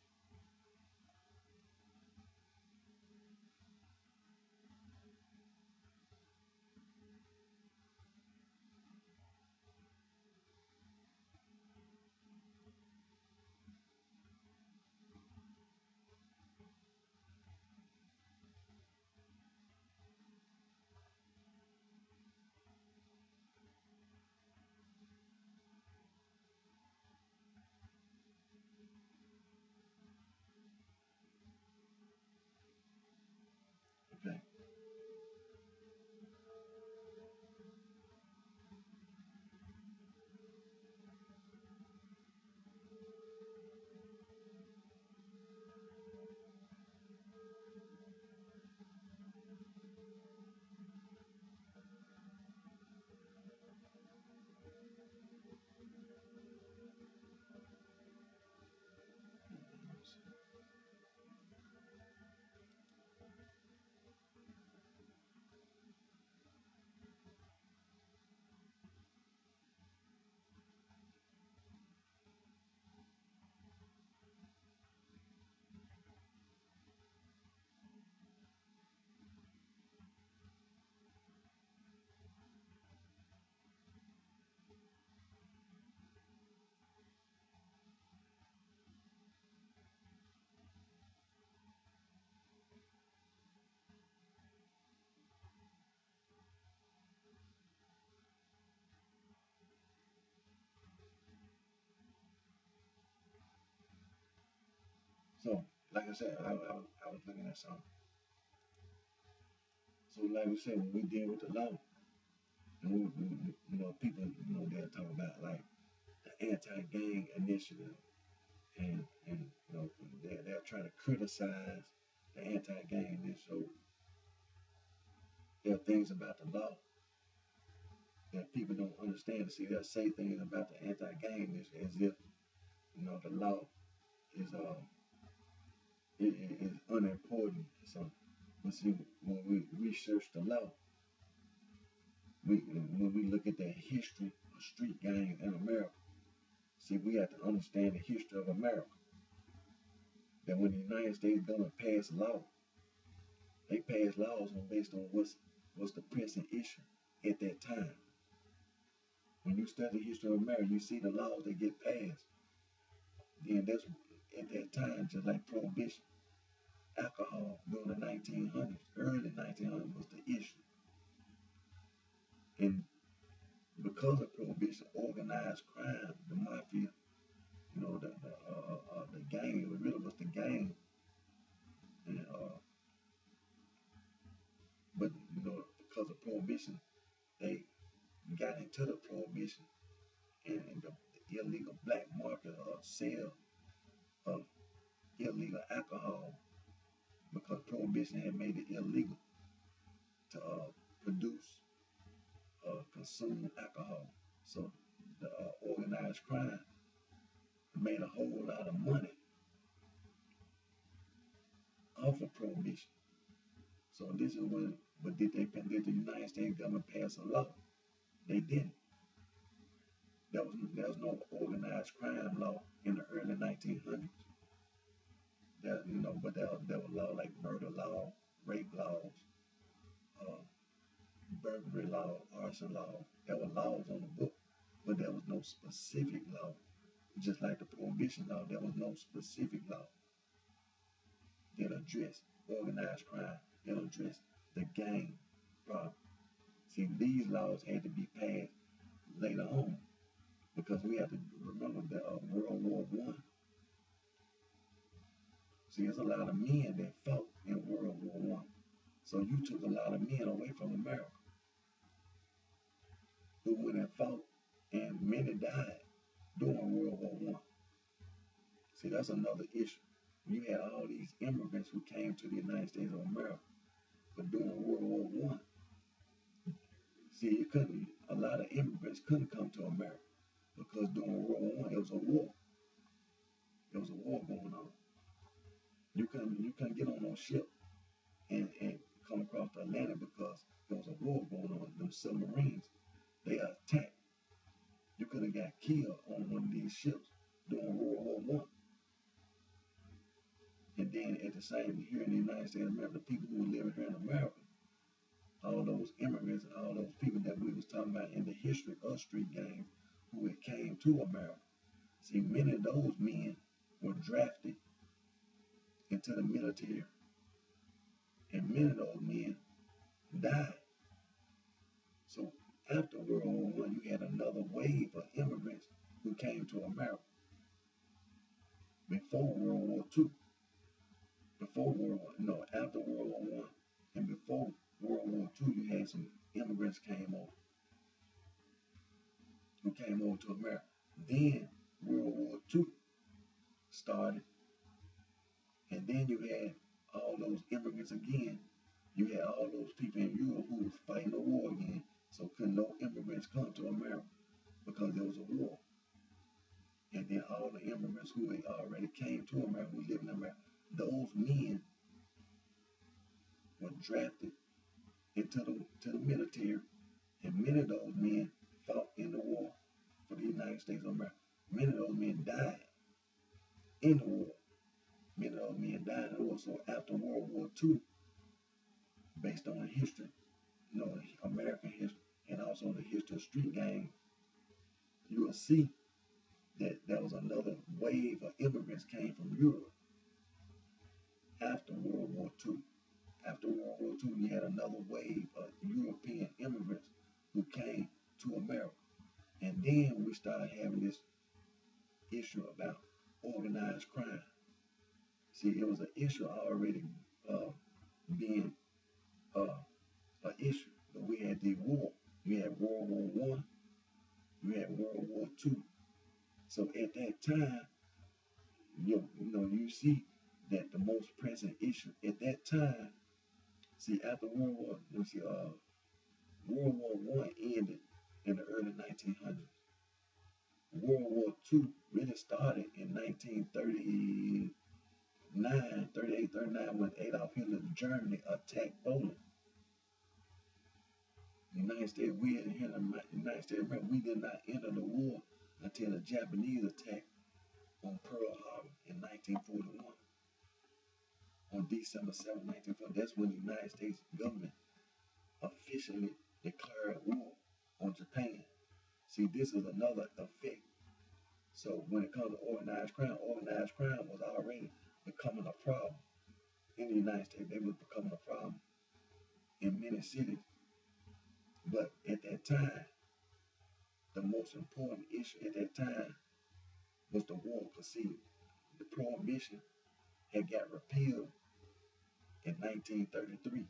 A: Okay. So, like I said, I was looking at something. So, like we said, when we deal with the law, and people, they'll talk about like the anti-gang initiative, and they're trying to criticize the anti-gang initiative. So, there are things about the law that people don't understand. See, they'll say things about the anti-gang initiative as if the law is is unimportant. So, but see, when we research the law, when we look at the history of street gangs in America, see, we have to understand the history of America. that when the United States government passed law, they passed laws based on what's the pressing issue at that time. When you study the history of America, you see the laws that get passed. Then that's at that time, just like prohibition, alcohol during the 1900s, early 1900s was the issue. And because of prohibition, organized crime, the mafia, the gang, it really was the gang. And, but, because of prohibition, they got into the prohibition and the illegal black market sale of illegal alcohol, because prohibition had made it illegal to produce, consume alcohol. So the organized crime made a whole lot of money off of prohibition. So this is when, but did the United States government pass a law? They didn't. There was no organized crime law in the early 1900s. But there were laws like murder law, rape laws, burglary law, arson law. There were laws on the book, but there was no specific law. Just like the prohibition law, there was no specific law that addressed organized crime, that addressed the gang problem. See, these laws had to be passed later on, because we have to remember the World War I. See, there's a lot of men that fought in World War I. So you took a lot of men away from America who went and fought, and many died during World War I. See, that's another issue. You had all these immigrants who came to the United States of America, but during World War I, see, a lot of immigrants couldn't come to America, because during World War I, it was a war. There was a war going on. You couldn't get on no ship and come across the Atlantic, because there was a war going on. Them submarines, they attacked. You could have got killed on one of these ships during World War I. And then at the same, here in the United States of America, the people who were living here in America, all those immigrants and all those people that we was talking about in the history of street gangs who had came to America. See, many of those men were drafted into the military, and many of those men died. So after World War I, you had another wave of immigrants who came to America before World War II. After World War I and before World War II, you had some immigrants came over to America. Then World War II started, and then you had all those immigrants again. You had all those people in Europe who was fighting the war again, so couldn't no immigrants come to America because there was a war. And then all the immigrants who had already came to America, who lived in America, those men were drafted into the military, and many of those men fought in the war for the United States of America. Many of those men died in the war. Many of those men died in the war. So after World War II, based on the history, American history, and also the history of street gangs, you will see that there was another wave of immigrants came from Europe after World War II. After World War II, you had another wave of European immigrants who came to America. And then we started having this issue about organized crime. See, it was an issue already being an issue. But we had the war. You had World War I. You had World War II. So at that time, you see that the most pressing issue at that time, see, after World War I ended in the early 1900s. World War II really started in 1939, 38, 39, when Adolf Hitler, Germany, attacked Poland. The United States, we did not enter the war until the Japanese attacked on Pearl Harbor in 1941. on December 7, 1940. That's when the United States government officially declared war on Japan. See, this is another effect. So when it comes to organized crime was already becoming a problem in the United States. They was becoming a problem in many cities. But at that time, the most important issue at that time was the war. Because see, the prohibition had got repealed in 1933.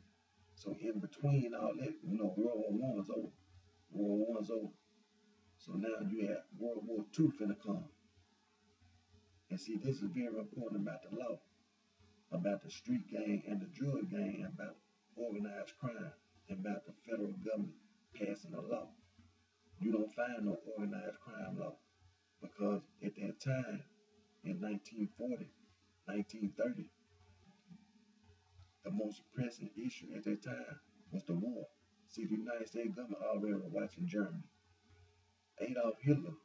A: So in between all that, World War I was over. World War I was over. So now you have World War II finna come. And see, this is very important about the law, about the street gang and the drug gang, and about organized crime, and about the federal government passing a law. You don't find no organized crime law because at that time, in 1940, 1930, the most pressing issue at that time was the war. See, the United States government already was watching Germany. Adolf Hitler,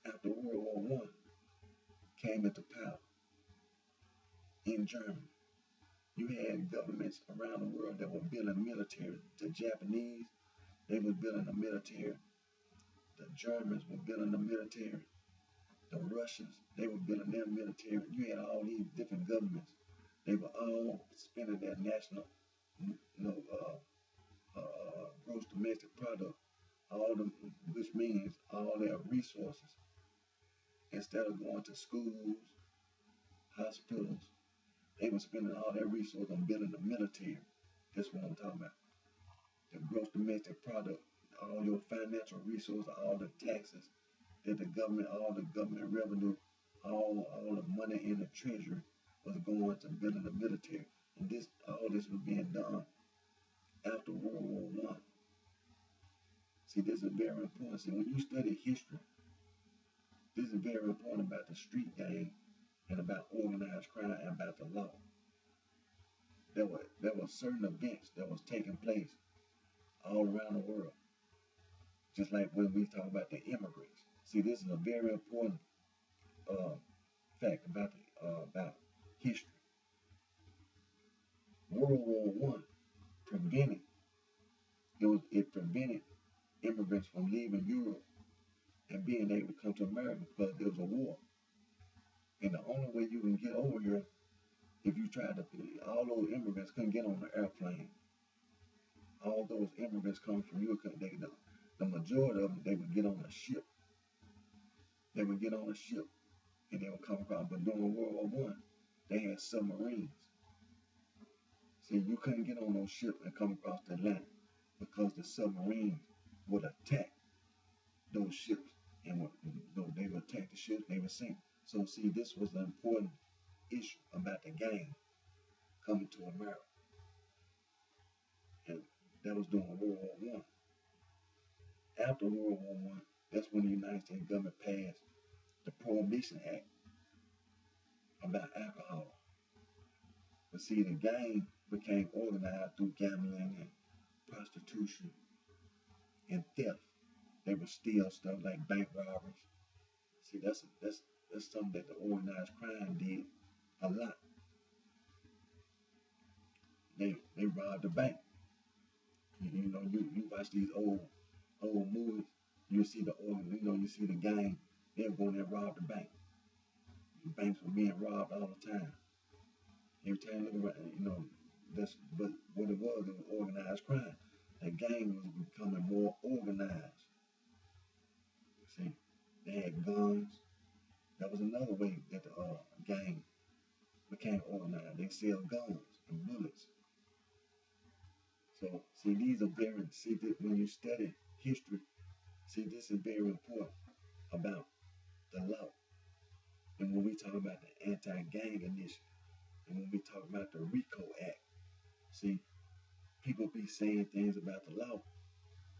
A: after World War I, came into power in Germany. You had governments around the world that were building military. The Japanese, they were building a military. The Germans were building a military. The Russians, they were building their military. You had all these different governments. They were all spending their national, gross domestic product, which means all their resources. Instead of going to schools, hospitals, they were spending all their resources on building the military. That's what I'm talking about. The gross domestic product, all your financial resources, all the taxes that all the government revenue, all the money in the treasury was going to building the military. And all this was being done after World War I. See, this is very important. See, when you study history, this is very important about the street gang and about organized crime and about the law. There were certain events that was taking place all around the world. Just like when we talk about the immigrants. See, this is a very important fact about history. World War I prevented immigrants from leaving Europe and being able to come to America because there was a war. And the only way you can get over here, if you tried to, all those immigrants couldn't get on the airplane. All those immigrants coming from Europe, the majority of them, they would get on a ship. They would get on a ship and they would come across. But during World War I, they had submarines. See, you couldn't get on those ships and come across the land because the submarines would attack those ships, and they would attack the ships, they would sink. So see, this was an important issue about the gang coming to America. And that was during World War I. After World War I, that's when the United States government passed the Prohibition Act about alcohol. But see, the gang became organized through gambling and prostitution and theft. They would steal stuff like bank robberies. See, that's something that the organized crime did a lot. They robbed the bank. You watch these old movies. You see the gang. They were going there and rob the bank. The banks were being robbed all the time. Every time you look around, but what it was organized crime. The gang was becoming more organized. See, they had guns. That was another way that the gang became organized. They sell guns and bullets. So, see, when you study history, see, this is very important about the law. And when we talk about the anti-gang initiative, and when we talk about the RICO Act, see, people be saying things about the law,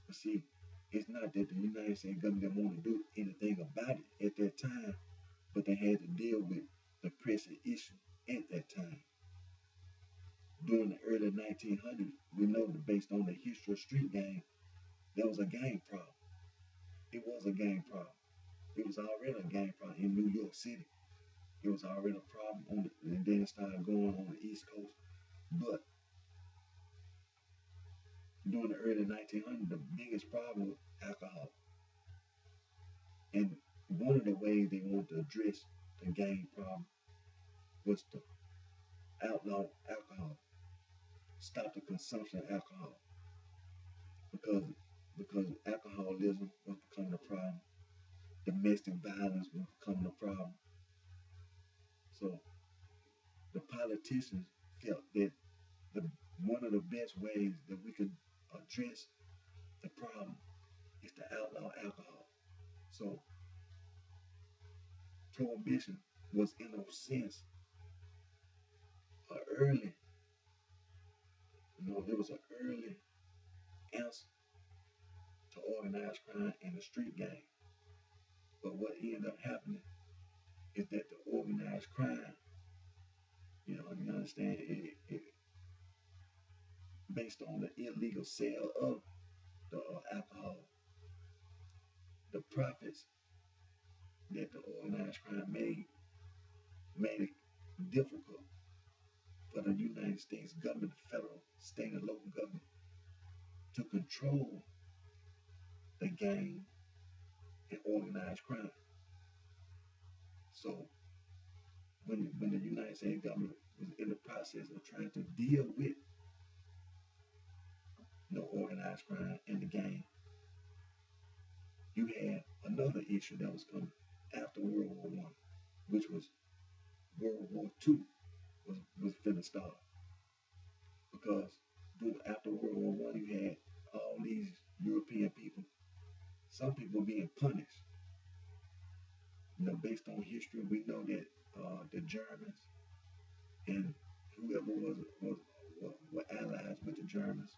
A: but see, it's not that the United States government didn't want to do anything about it at that time, but they had to deal with the pressing issue at that time. During the early 1900s, we know that based on the history of street gang, there was a gang problem. It was a gang problem. It was already a gang problem in New York City. It was already a problem and then it started going on the East Coast. But during the early 1900s, the biggest problem was alcohol. And one of the ways they wanted to address the gang problem was to outlaw alcohol, stop the consumption of alcohol, because alcoholism was becoming a problem, domestic violence was becoming a problem. So the politicians felt that the one of the best ways that we could address the problem is to outlaw alcohol. So prohibition was in a sense early, it was an early answer to organized crime and the street gang. But what ended up happening is that the organized crime, you understand, it based on the illegal sale of the alcohol, the profits that the organized crime made it difficult for the United States government, federal, state, and local government to control the gang and organized crime. So when the United States government was in the process of trying to deal with organized crime and the gang, you had another issue that was coming after World War I, which was World War II was finna start. Because after World War I, you had all these European people, some people being punished. Based on history, we know that the Germans and whoever were allies with the Germans,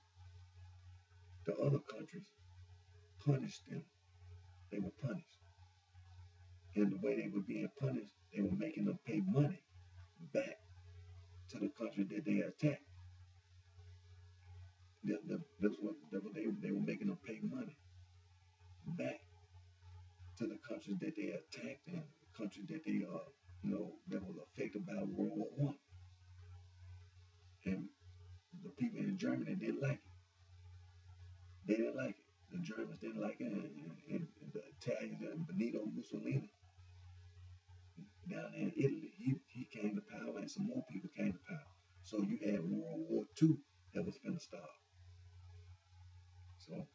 A: the other countries punished them. They were punished. And the way they were being punished, they were making them pay money back to the country that they attacked. That's what they were making them pay money back to the countries that they attacked and countries that they that was affected by World War I. And the people in Germany didn't like it. They didn't like it. The Germans didn't like it, and the Italians and Benito Mussolini down there in Italy, he came to power, and some more people came to power. So you had World War II that was finna start. So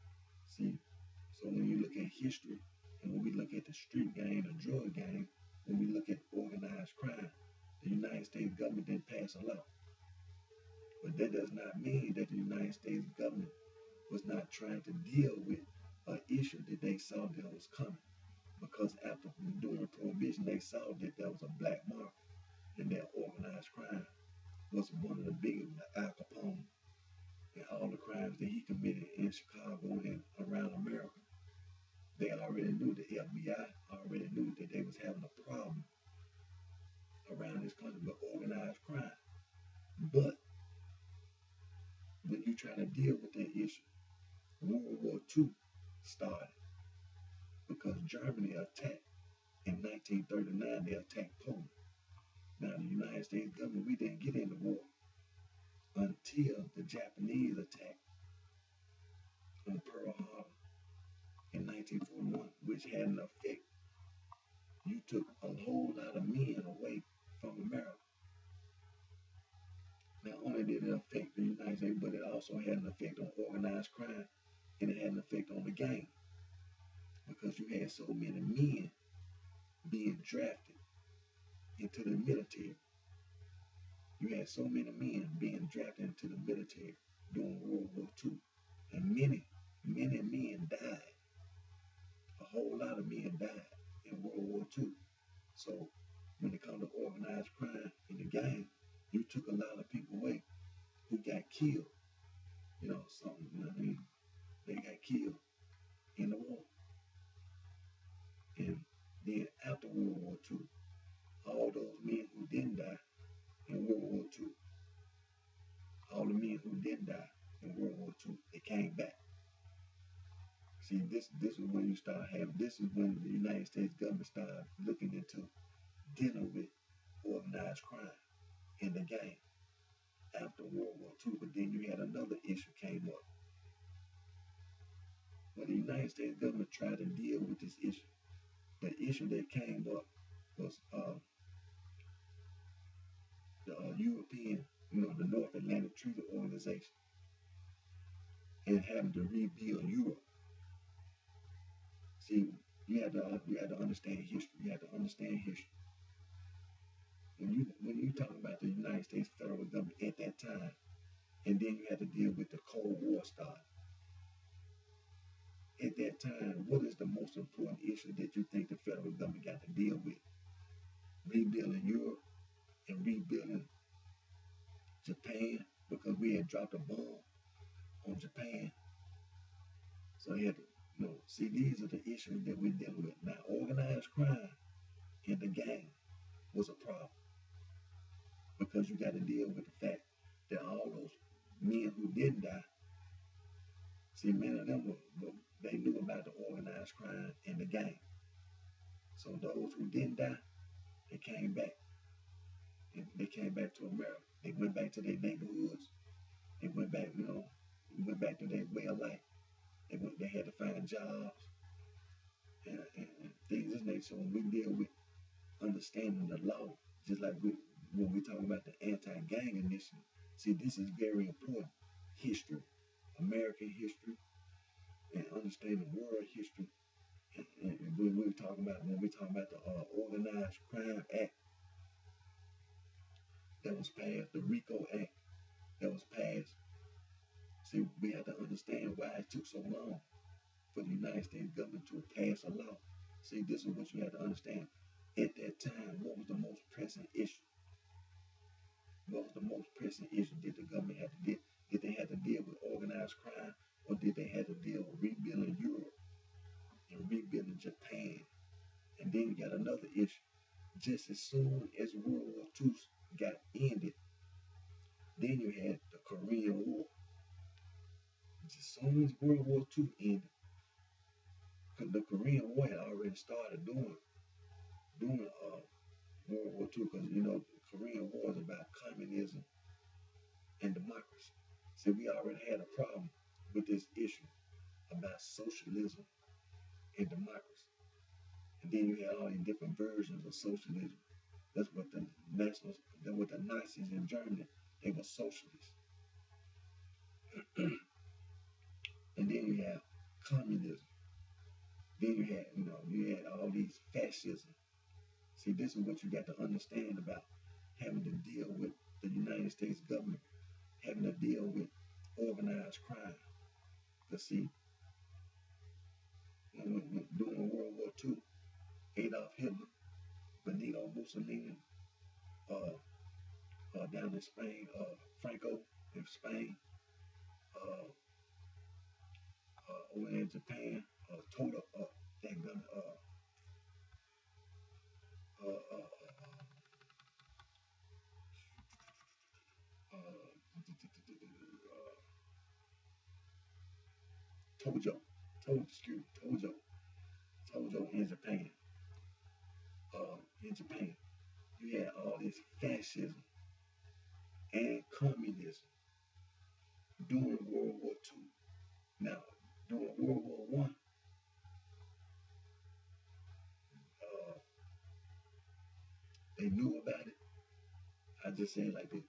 A: when you look at history, and when we look at the street gang, the drug gang, when we look at organized crime, the United States government didn't pass a law. But that does not mean that the United States government was not trying to deal with an issue that they saw that was coming. Because after doing prohibition, they saw that there was a black market and that organized crime was one of the biggest, Al Capone, and all the crimes that he committed in Chicago and around America. They already knew, the FBI already knew that they was having a problem around this country with organized crime. But when you try to deal with that issue, World War II started because Germany attacked in 1939. They attacked Poland. Now the United States government, we didn't get into war until the Japanese attacked on Pearl Harbor in 1941, which had an effect. You took a whole lot of men away from America. Not only did it affect the United States, but it also had an effect on organized crime, and it had an effect on the gang, because you had so many men being drafted into the military. You had so many men being drafted into the military during World War II, and many men died. A whole lot of men died in World War II. So when it comes to organized crime in the gang, you took a lot of people away who got killed. They got killed in the war. And then after World War II, all those men who didn't die in World War II, all the men who didn't die in World War II, they came back. See, this is when this is when the United States government started looking into dealing with organized crime in the game after World War II. But then you had another issue came up. When the United States government tried to deal with this issue, the issue that came up was the European, the North Atlantic Treaty Organization, and having to rebuild Europe. See, you had to understand history. You had to understand history. When you talk about the United States federal government at that time, and then you had to deal with the Cold War start. At that time, what is the most important issue that you think the federal government got to deal with? Rebuilding Europe and rebuilding Japan, because we had dropped a bomb on Japan. So they had to, see, these are the issues that we're dealing with. Now, organized crime in the gang was a problem, because you got to deal with the fact that all those men who didn't die, see, many of them they knew about the organized crime in the gang. So those who didn't die, they came back. And they came back to America. They went back to their neighborhoods. They went back, went back to their way of life. They had to find jobs and things of this nature. So when we deal with understanding the law, just like when we talk about the anti-gang initiative, see, this is very important. History, American history, and understanding world history. And when we talk about the Organized Crime Act that was passed, the RICO Act that was passed. See, we have to understand why it took so long for the United States government to pass a law. See, this is what you have to understand. At that time, what was the most pressing issue? What was the most pressing issue did the government have to deal? Did they have to deal with organized crime, or did they have to deal with rebuilding Europe and rebuilding Japan? And then you got another issue. Just as soon as World War II got ended, then you had the Korean War. Just as soon as World War II ended, the Korean War had already started during World War II, because the Korean War is about communism and democracy. So we already had a problem with this issue about socialism and democracy. And then you had all these different versions of socialism. That's what the Nazis in Germany, they were socialists. And then you have communism. Then you had all these fascism. See, this is what you got to understand about having to deal with the United States government, having to deal with organized crime. Because see, during World War II, Adolf Hitler, Benito Mussolini, down in Spain, Franco in Spain, over in Japan, Toda, Tojo, Tojo in Japan. In Japan, you had all this fascism and communism during World War II. Now, during World War One, they knew about it. I just say like this.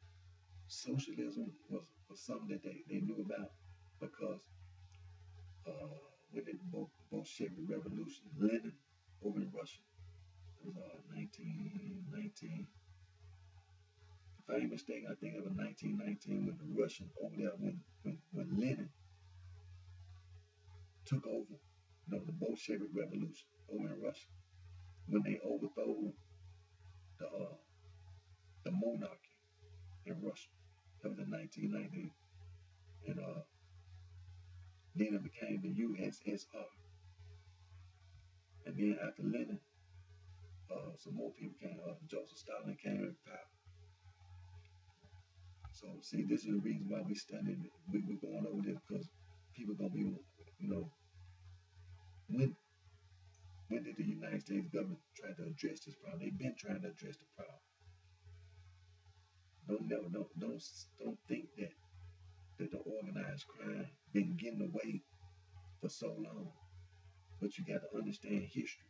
A: Socialism was something that they knew about, because when the Bolshevik Revolution, Lenin over in Russia, it was 1919. If I ain't mistaken, I think it was 1919 when the Russians over there, when Lenin took over, the Bolshevik Revolution over in Russia, when they overthrew the monarchy in Russia. That was in 1919. And then it became the USSR. And then after Lenin, some more people came up. Joseph Stalin came in power. So see, this is the reason why we're going over this, because people gonna be, when did the United States government try to address this problem? They've been trying to address the problem. Don't think that the organized crime been getting away for so long. But you got to understand history.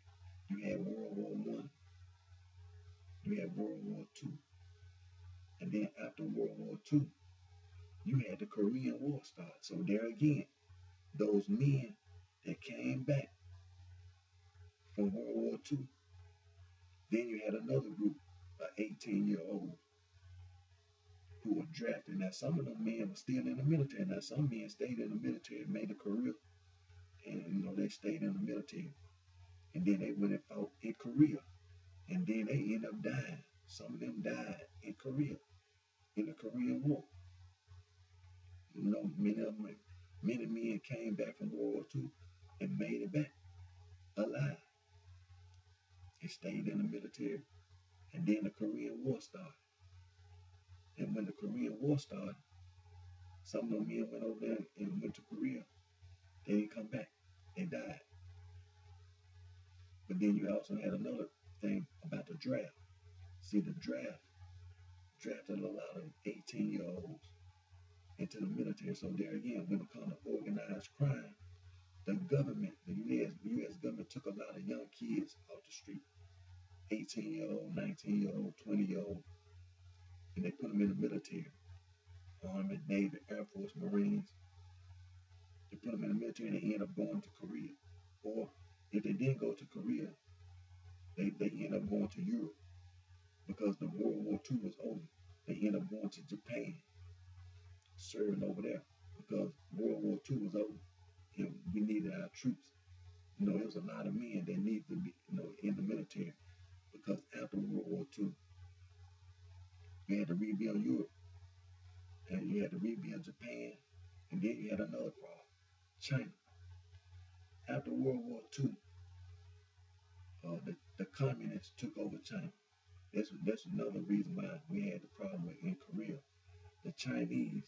A: You had World War One, you had World War Two, and then after World War Two, you had the Korean War start. So there again, those men that came back from World War Two, then you had another group of 18-year-olds who were drafted. Now some of them men were still in the military. Now some men stayed in the military, made a career, and they stayed in the military, and then they went and fought in Korea, and then they ended up dying. Some of them died in Korea, in the Korean War. Many men came back from World War II and made it back alive. They stayed in the military, and then the Korean War started. And when the Korean War started, some of them men went over there and went to Korea. They didn't come back. They died. But then you also had another thing about the draft. See, the draft drafted a lot of 18-year-olds into the military. So there again, when it comes to organized crime, the government, the U.S. government took a lot of young kids off the street, 18-year-old, 19-year-old, 20-year-old, and they put them in the military, Army, Navy, Air Force, Marines. They put them in the military and they end up going to Korea. Or if they didn't go to Korea, they end up going to Europe because the World War II was over. They end up going to Japan, serving over there because World War II was over and we needed our troops. There was a lot of men that needed to be, in the military because after World War II, you had to rebuild Europe and you had to rebuild Japan, and then you had another problem, China. After World War II, the communists took over China. That's another reason why we had the problem in Korea. The Chinese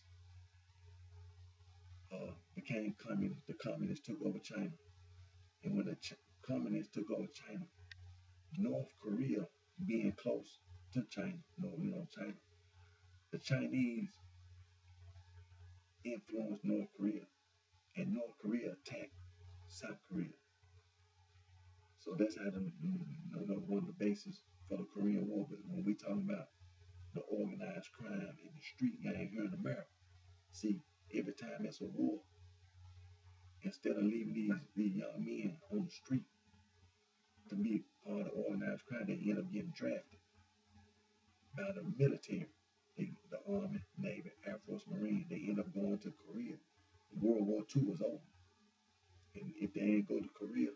A: became communists. The communists took over China. And when the communists took over China, North Korea being close to China, China, the Chinese influenced North Korea, and North Korea attacked South Korea. So that's how one of the bases for the Korean War. But when we talk about the organized crime and the street gang here in America, see, every time there's a war, instead of leaving these young men on the street to be part of organized crime, they end up getting drafted by the military, the Army, Navy, Air Force, Marine. They end up going to Korea. World War II was over. And if they ain't go to Korea,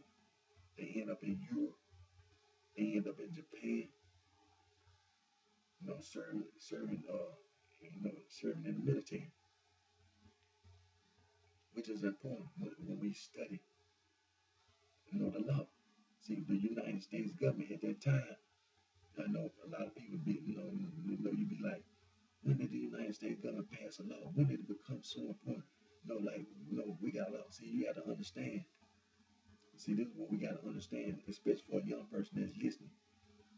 A: they end up in Europe. They end up in Japan, serving in the military, which is important when we study, the law. See, the United States government at that time, I know a lot of people you be like, when did the United States government pass a law? When did it become so important? We got a law. See, you got to understand. See, this is what we got to understand, especially for a young person that's listening,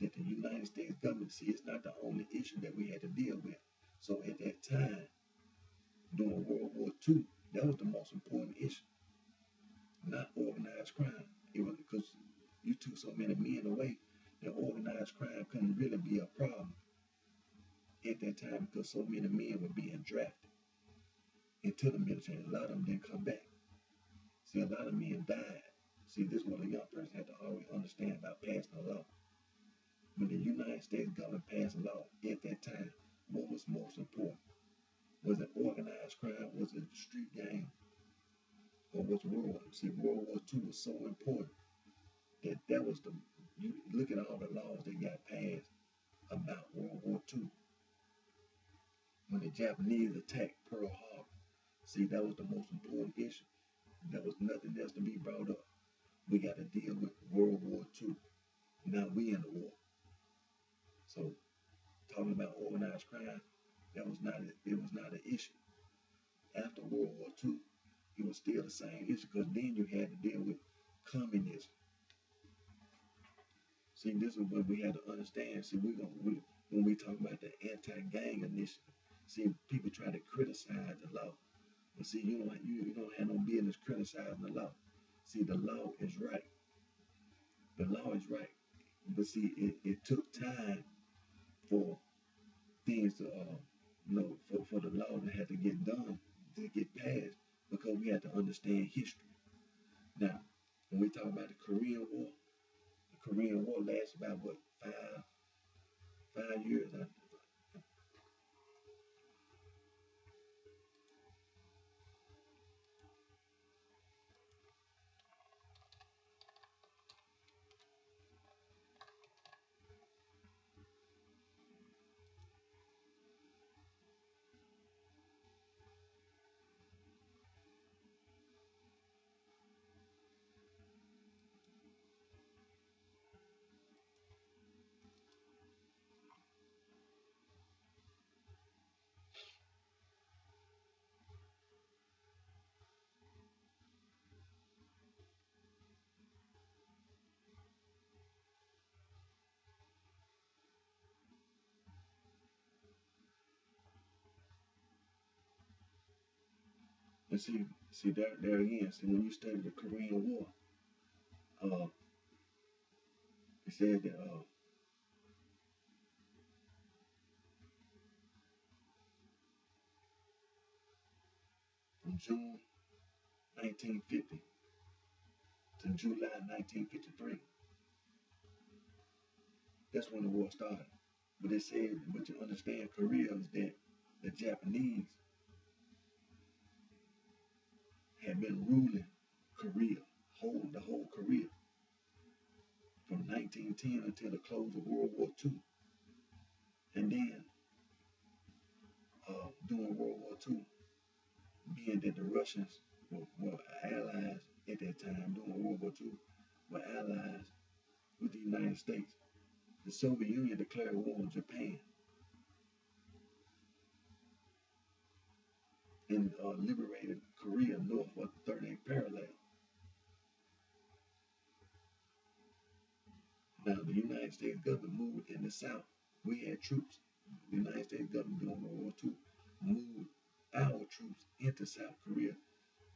A: that the United States government, see, it's not the only issue that we had to deal with. So at that time, during World War II, that was the most important issue, not organized crime. It was because you took so many men away that organized crime couldn't really be a problem at that time because so many men were being drafted into the military. A lot of them didn't come back. See, a lot of men died. See, this is what a young person had to always understand about passing a law. When the United States government passed a law at that time, what was most important? Was it organized crime? Was it the street gang? Or was war? See, World War II was so important that was you look at all the laws that got passed about World War II. When the Japanese attacked Pearl Harbor, see, that was the most important issue. There was nothing else to be brought up. We got to deal with World War II. Now we in the war. So talking about organized crime, it was not an issue. After World War II, it was still the same issue because then you had to deal with communism. See, this is what we had to understand. See, when we talk about the anti-gang initiative. See, people try to criticize the law, but see, you don't have no business criticizing the law. See, the law is right. The law is right, but see, it took time for things to, for the law to have to get done, to get passed, because we have to understand history. Now, when we talk about the Korean War lasted about what, 5 years. And see there again. See, when you study the Korean War, uh, it said that from June 1950 to July 1953, that's when the war started. But they said, but you understand, Korea is that the Japanese had been ruling Korea, the whole Korea, from 1910 until the close of World War II. And then during World War II, being that the Russians were allies at that time during World War II, were allies with the United States, the Soviet Union declared war on Japan and liberated Korea north of the 38th parallel. Now, the United States government moved in the South. We had troops. The United States government during World War II moved our troops into South Korea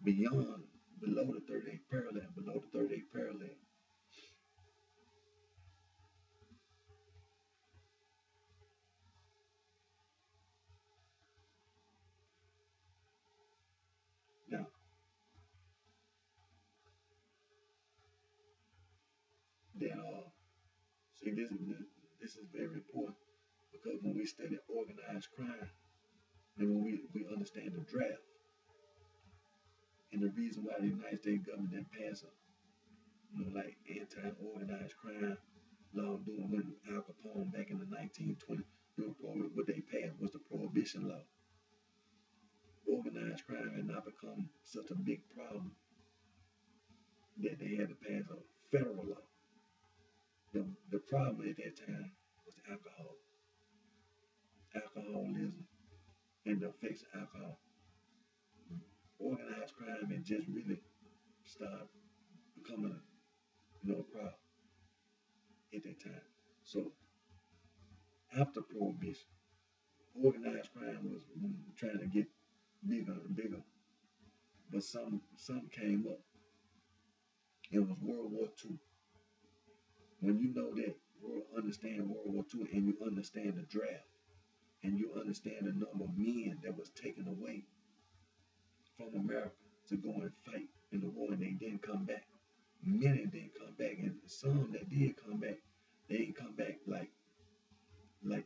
A: below the 38th parallel. Now, then, see, this is very important because when we study organized crime and when we understand the draft and the reason why the United States government didn't pass like anti-organized crime law doing when Al Capone back in the 1920s, what they passed was the Prohibition Law. Organized crime had not become such a big problem that they had to pass a federal law. The problem at that time was alcoholism, and the effects of alcohol. Organized crime had just really started becoming a problem at that time. So after Prohibition, organized crime was trying to get bigger and bigger, but some came up. It was World War II. When you know that, understand World War II, and you understand the draft, and you understand the number of men that was taken away from America to go and fight in the war, and they didn't come back. Many didn't come back, and some that did come back, they didn't come back like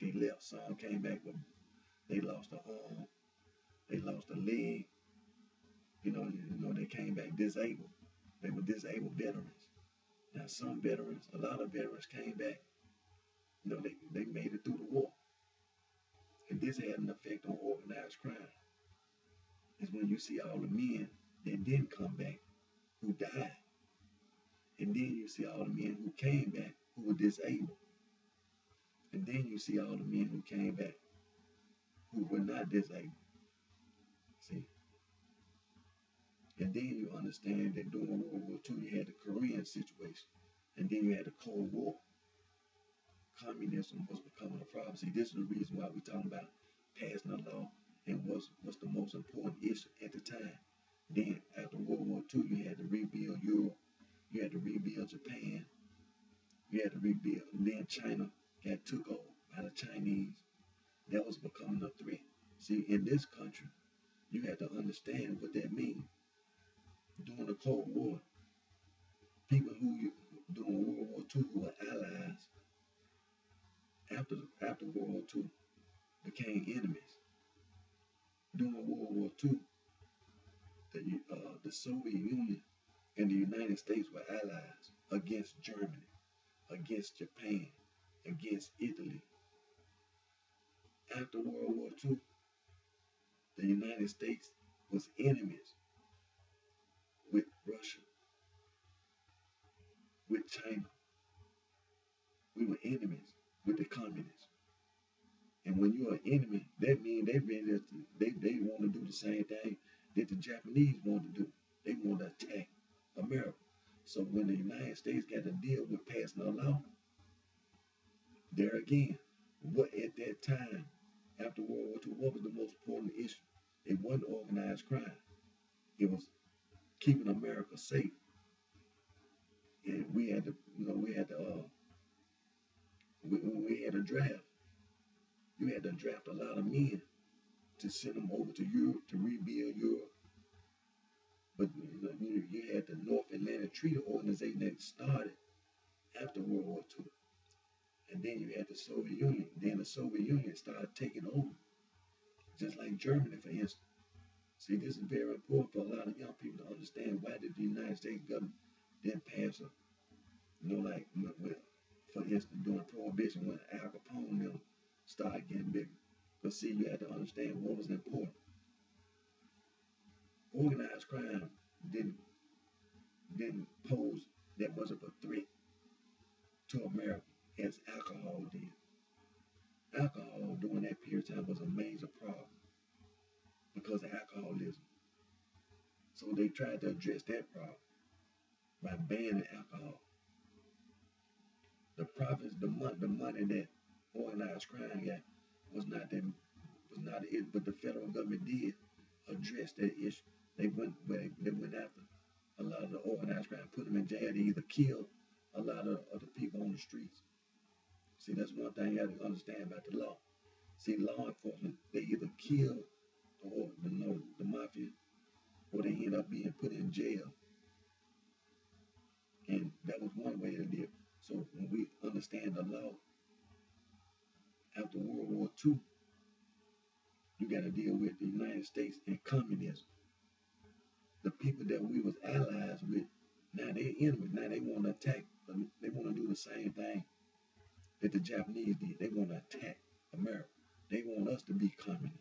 A: they left. Some came back with they lost an arm, they lost a leg. They came back disabled. They were disabled veterans. Now some veterans, a lot of veterans came back. They made it through the war, and this had an effect on organized crime. Is when you see all the men that didn't come back who died, and then you see all the men who came back who were disabled, and then you see all the men who came back who were not disabled. See, and then you understand that during World War II you had the Korean situation, and then you had the Cold War. communism was becoming a problem. See, this is the reason why we're talking about passing a law and what's the most important issue at the time. Then after World War II, you had to rebuild Europe, you had to rebuild Japan, you had to rebuild. And then China got took over by the Chinese. That was becoming a threat. See, in this country, you had to understand what that means. During the Cold War, people who during World War II who were allies after World War II became enemies. During World War II, the Soviet Union and the United States were allies against Germany, against Japan, against Italy. After World War II, the United States was enemies with Russia, with China. We were enemies with the communists. And when you're an enemy, that means they want to do the same thing that the Japanese want to do. They want to attack America. So when the United States got to deal with passing a law, there again, what at that time, after World War II, what was the most important issue? It wasn't organized crime. It was keeping America safe. And we had to, we had to draft. You had to draft a lot of men to send them over to Europe to rebuild Europe. But you had the North Atlantic Treaty Organization that started after World War II. And then you had the Soviet Union. Then the Soviet Union started taking over, just like Germany, for instance. See, this is very important for a lot of young people to understand. Why did the United States government didn't pass a, for instance, during Prohibition when Al Capone started getting bigger. But see, you had to understand what was important. Organized crime didn't pose that much of a threat to America as alcohol did. Alcohol during that period of time was a major problem because of alcoholism. So they tried to address that problem by banning alcohol. The profits, the money that organized crime got was not it, but the federal government did address that issue. They went after a lot of the organized crime, put them in jail. They either killed a lot of the people on the streets. See, that's one thing you have to understand about the law. See, law enforcement, they either kill the mafia, or they end up being put in jail. And that was one way to deal. So when we understand the law after World War II, you got to deal with the United States and communism. The people that we was allies with, now they're enemies. Now they want to attack. They want to do the same thing that the Japanese did. They want to attack America. They want us to be communists.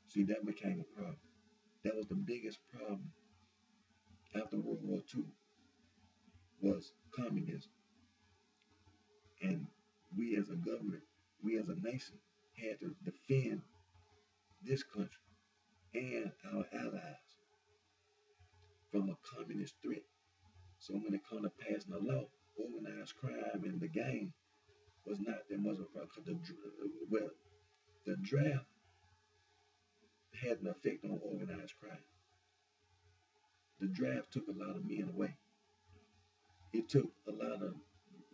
A: See, that became a problem. That was the biggest problem after World War II was communism. And we as a government, we as a nation had to defend this country and our allies from a communist threat. So when it comes to passing a law, organized crime and the gang was not that much of a problem. The draft had an effect on organized crime. The draft took a lot of men away. It took a lot of,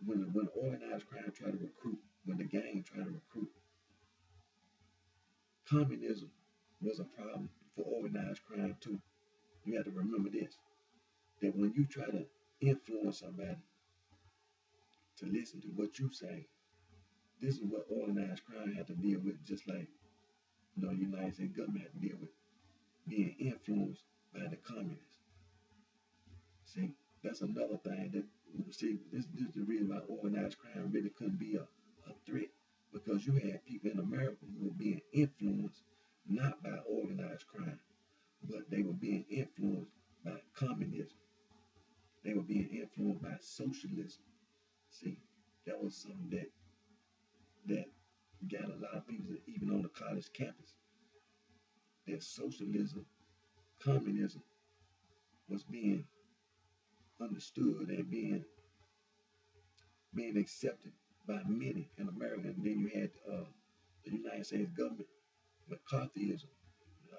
A: when organized crime tried to recruit, when the gang tried to recruit, communism was a problem for organized crime too. You have to remember this, that when you try to influence somebody to listen to what you say, this is what organized crime had to deal with, just like the United States government had to deal with, being influenced by the communists. See, that's another thing that, see, this is the reason why organized crime really couldn't be a threat, because you had people in America who were being influenced not by organized crime, but they were being influenced by communism. They were being influenced by socialism. See, that was something that got a lot of people, even on the college campus, that socialism, communism was being understood and being accepted by many in America. And then you had the United States government, McCarthyism.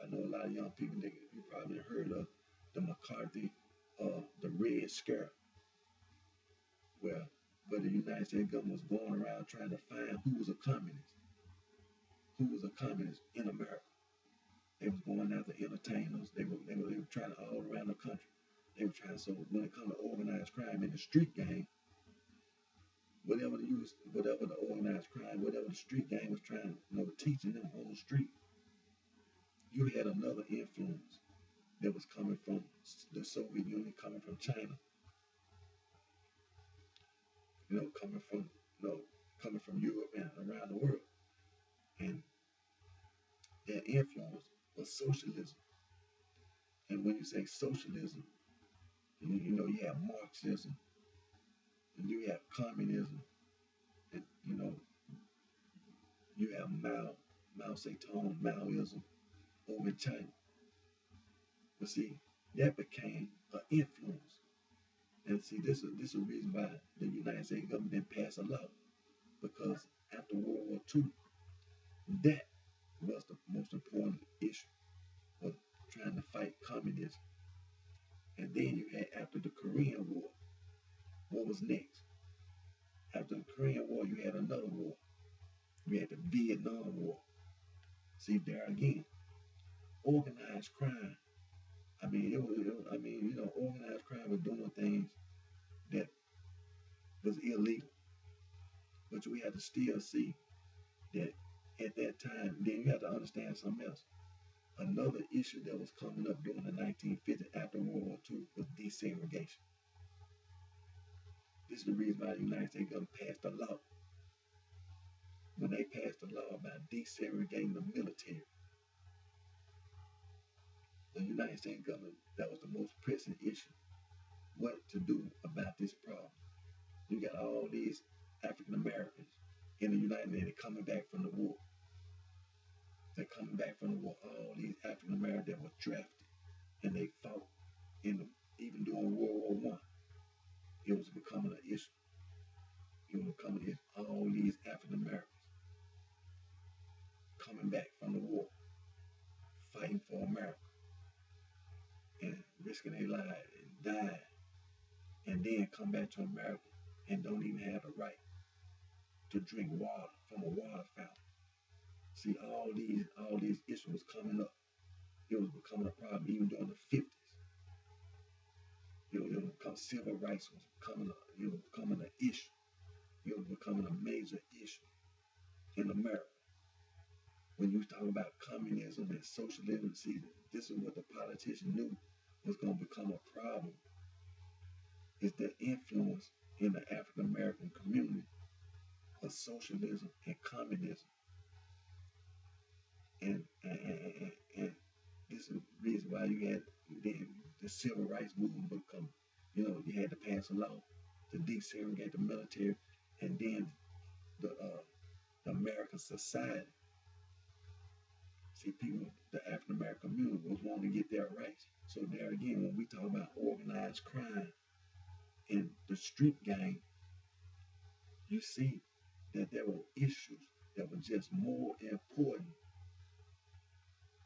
A: I know a lot of young people, you probably heard of the McCarthy, the Red Scare, where the United States government was going around trying to find who was a communist in America. They was going after entertainers. They were trying all around the country. They were trying. So when it comes to organized crime in the street gang, whatever the organized crime, whatever the street gang was trying, teaching them on the street, you had another influence that was coming from the Soviet Union, coming from China, coming from Europe and around the world, and their influence was socialism. And when you say socialism, you have Marxism, and you have communism, and you have Mao Zedong, Maoism over in China. But see, that became an influence. And see, this is the reason why the United States government didn't pass a law, because after World War II, that was the most important issue, was trying to fight communism. And then you had, after the Korean War, what was next? After the Korean War, you had another war. You had the Vietnam War. See, there again, organized crime. Organized crime was doing things that was illegal. But we had to still see that at that time, then you have to understand something else. Another issue that was coming up during the 1950s after World War II was desegregation. This is the reason why the United States government passed a law. When they passed a law about desegregating the military, the United States government, that was the most pressing issue. What to do about this problem? You got all these African Americans in the United States, they're coming back from the war. They're coming back from the war. All these African Americans that were drafted and they fought even during World War I. It was becoming an issue. It was becoming an issue. All these African Americans coming back from the war, fighting for America, and risking their lives and dying, and then come back to America and don't even have the right to drink water from a water fountain. See, all these issues was coming up. It was becoming a problem even during the 50s. It was becoming, civil rights was becoming an issue. It was becoming a major issue in America. When you talk about communism and socialism, see, this is what the politician knew was going to become a problem. Is the influence in the African American community of socialism and communism. And this is the reason why you had the civil rights movement become, you had to pass a law to desegregate the military, and then the American society. See, people, the African American community was wanting to get their rights. So there again, when we talk about organized crime and the street gang, you see that there were issues that were just more important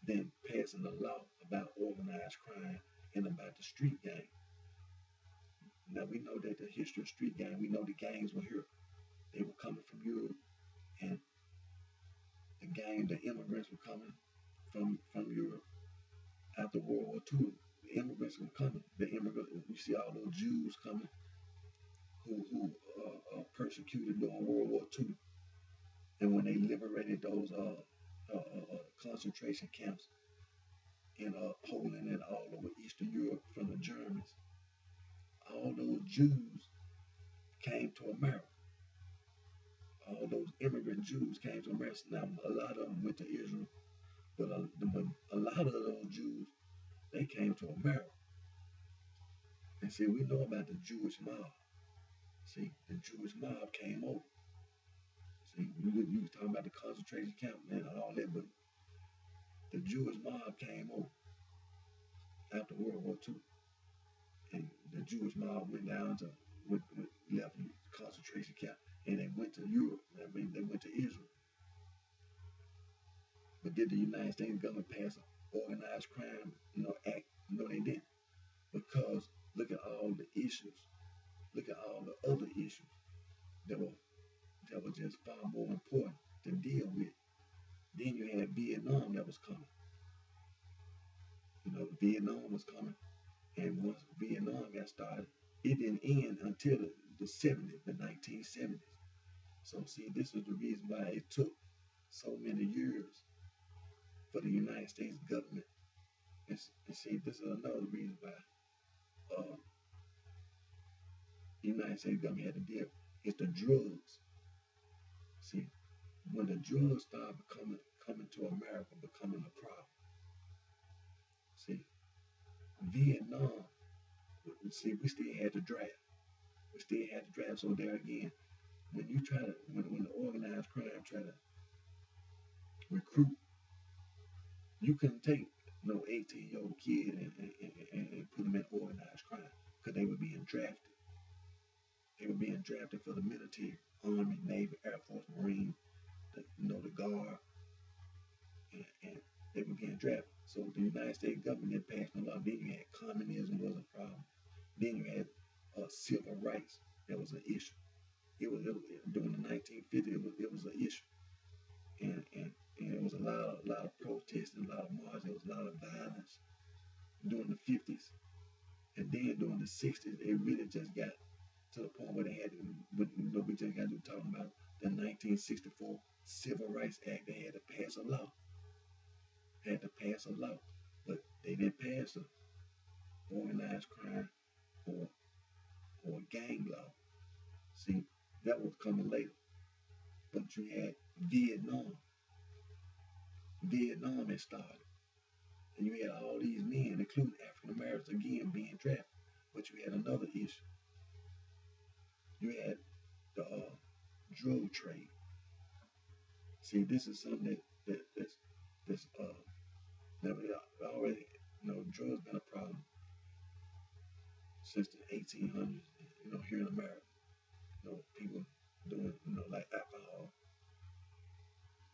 A: than passing a law about organized crime and about the street gang. Now we know that the history of street gang, we know the gangs were here. They were coming from Europe, and the immigrants were coming from Europe. After World War II, the immigrants were coming. You see all those Jews coming who persecuted during World War II. And when they liberated those concentration camps in Poland and all over Eastern Europe from the Germans, all those Jews came to America. All those immigrant Jews came to America. Now, a lot of them went to Israel, but a lot of those Jews, they came to America. And see, we know about the Jewish mob. See, the Jewish mob came over. See, you was talking about the concentration camp and all that, but the Jewish mob came over after World War II. And the Jewish mob went down left the concentration camp, and they went to Europe. I mean, they went to Israel. But did the United States government pass an organized crime, act? No, they didn't. Because look at all the issues. Look at all the other issues that were just far more important to deal with. Then you had Vietnam that was coming. Vietnam was coming, and once Vietnam got started, it didn't end until the 70s, the 1970s. So see, this is the reason why it took so many years for the United States government. And see, this is another reason why the United States government had to deal. It's the drugs. See, when the drugs started coming to America, becoming a problem. See, Vietnam. See, we still had to draft. We still had to draft. So there again, when the organized crime try to recruit, you couldn't take no 18-year-old kid and put them in organized crime because they were being drafted. They were being drafted for the military, Army, Navy, Air Force, Marine, the Guard, and they were being drafted. So the United States government passed no law. Then you had communism was a problem. Then you had civil rights. That was an issue. It was during the 1950s. It was an issue, and it was a lot of protesting, a lot of marches. There was a lot of violence during the 50s, and then during the 60s, it really just got to the point where they had to. We just got to talking about the 1964 Civil Rights Act. They had to pass a law. But they didn't pass a organized crime or gang law. See, that was coming later. But you had Vietnam. Vietnam had started. And you had all these men, including African Americans, again being drafted. But you had another issue. You had the drug trade. See, this is something that's already, drugs been a problem since the 1800s. Here in America, people doing, like alcohol.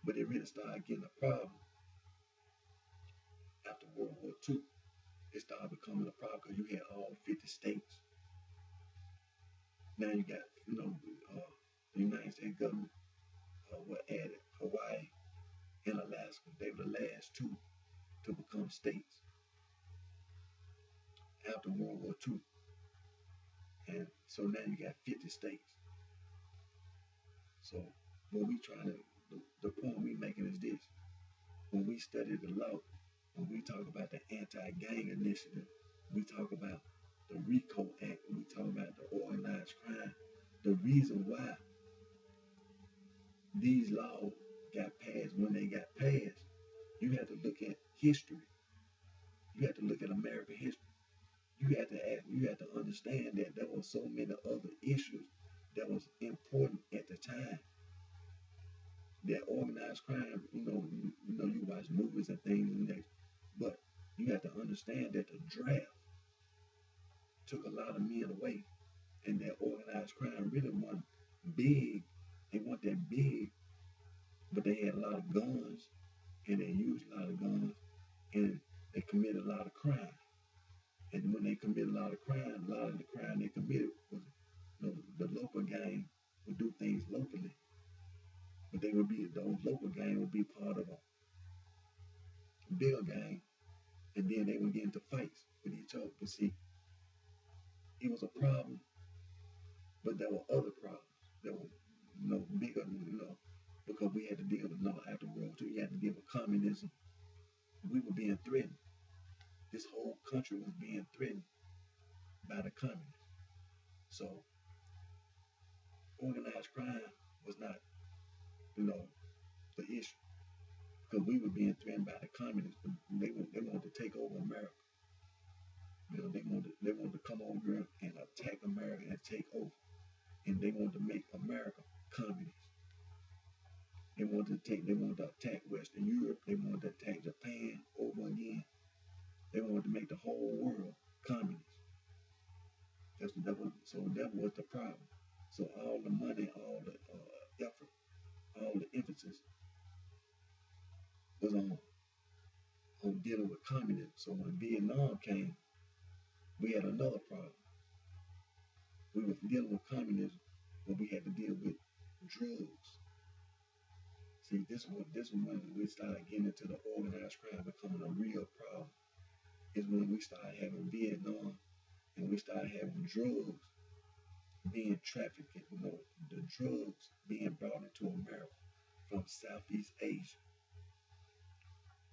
A: But it really started getting a problem after World War II. It started becoming a problem because you had all 50 states. Now you got, the United States government were added Hawaii and Alaska. They were the last two to become states after World War II. And so now you got 50 states. So what we trying to, the point we making is this. When we study the law, when we talk about the anti-gang initiative, we talk about the RICO Act, we talk about the organized crime, the reason why these laws got passed when they got passed, you have to look at history. You have to look at American history. You have to understand that there were so many other issues that was important at the time. That organized crime, you watch movies and things, but you have to understand that the draft took a lot of men away, and that organized crime really wasn't big. They weren't that big, but they had a lot of guns, and they used a lot of guns, and they committed a lot of crime. And when they committed a lot of crime, a lot of the crime they committed was, the local gang would do things locally, but those local gangs would be part of a bigger gang, and then they would get into fights with each other. But see, it was a problem, but there were other problems that were bigger, because we had to deal with after World War II. You had to deal with communism. We were being threatened. This whole country was being threatened by the communists. So organized crime was not, the issue, because we were being threatened by the communists. They wanted to take over America. They wanted to come over here and attack America and take over, and they wanted to make America communist. They wanted to attack Western Europe. They wanted to attack Japan over again. They wanted to make the whole world communist. So that was the problem. So all the money, all the effort, all the emphasis was on dealing with communism. So when Vietnam came, we had another problem. We were dealing with communism, but we had to deal with drugs. See, this was when we started getting into the organized crime becoming a real problem. Is when we started having Vietnam and we started having drugs being trafficked, the drugs being brought into America from Southeast Asia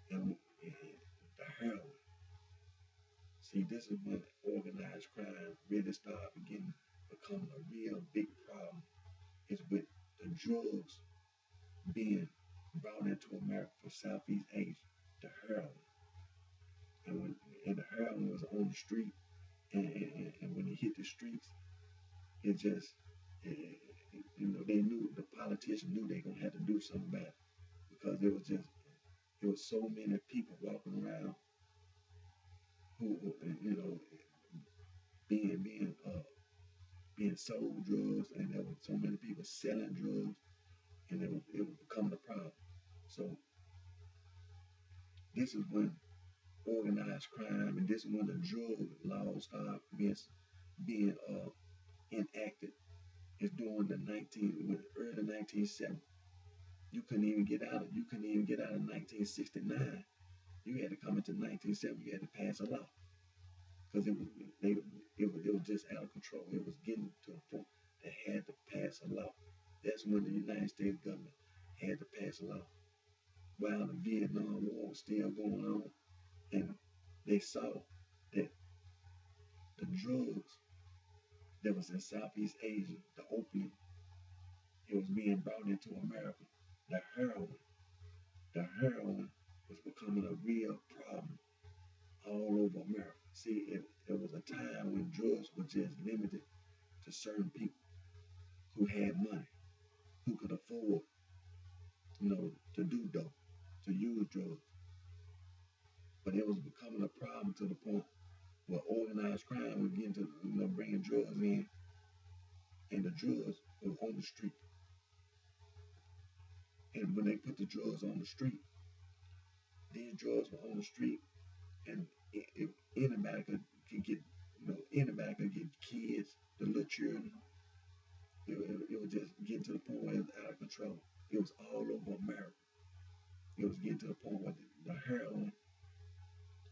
A: and the heroin. See, this is when organized crime really started becoming a real big problem. Is with the drugs being brought into America from Southeast Asia, the heroin. And the heroin was on the street, and when it hit the streets, it just, they knew, the politicians knew they gonna have to do something about it because it was so many people walking around who, being being uh, being sold drugs, and there were so many people selling drugs, and it was becoming a problem. So this is when organized crime, and this is when the drug laws started being enacted. It's during early 1970. You couldn't even get out of 1969. You had to come into 1970. You had to pass a law because it was just out of control. It was getting to a point that had to pass a law. That's when the United States government had to pass a law. While the Vietnam War was still going on, and they saw that the drugs that was in Southeast Asia, the opium, it was being brought into America. The heroin, the heroin was becoming a real problem all over America. See, it was a time when drugs were just limited to certain people who had money, who could afford, to do dope, to use drugs. But it was becoming a problem to the point where organized crime was getting to, bringing drugs in, and the drugs were on the street. And when they put the drugs on the street, these drugs were on the street, and if anybody could get, anybody could get kids, the little children. It was just getting to the point where it was out of control. It was all over America. It was getting to the point where the heroin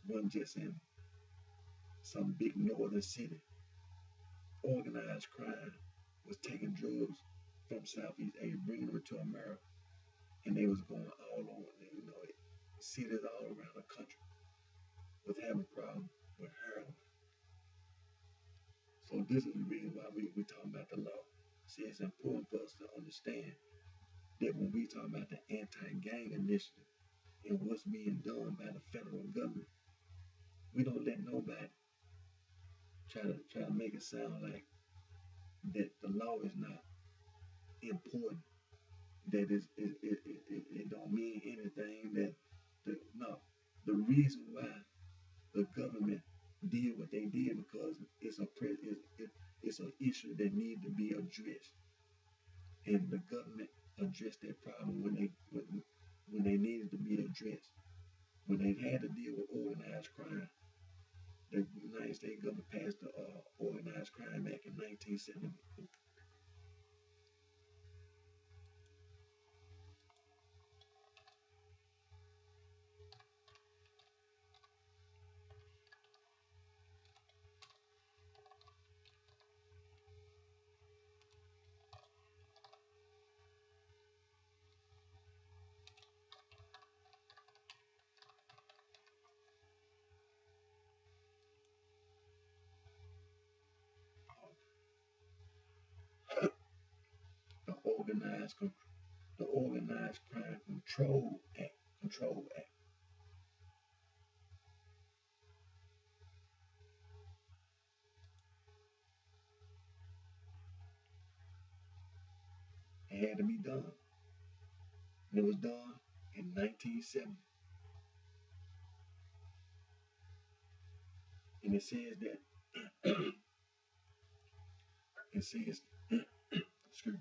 A: wasn't just in some big northern city. Organized crime was taking drugs from Southeast Asia, bringing them to America, and they was going all over. Cities all around the country was having problems with heroin. So this is the reason why we talking about the law. See, it's important for us to understand that when we talk about the anti-gang initiative and what's being done by the federal government, we don't let nobody try to make it sound like that the law is not important, that it don't mean anything, no. The reason why the government did what they did because it's an issue that needs to be addressed, and the government addressed that problem when they needed to be addressed. When they had to deal with organized crime, the United States government passed the Organized Crime Act in 1970. The Organized Crime Control Act. It had to be done. And it was done in 1970. And it says that it says Screw.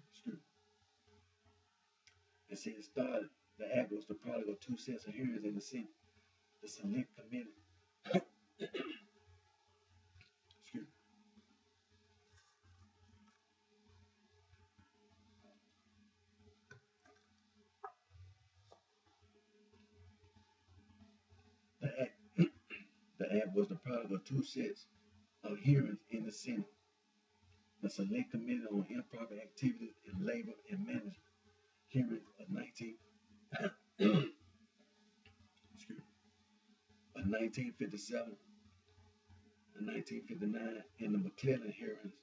A: And see, it started, the act was the product of two sets of hearings in the city. The select committee, excuse the act, the act was the product of two sets of hearings in the Senate. The Select Committee on Improper Activities in Labor and Management hearing of 1957 and 1959, and the McClellan hearings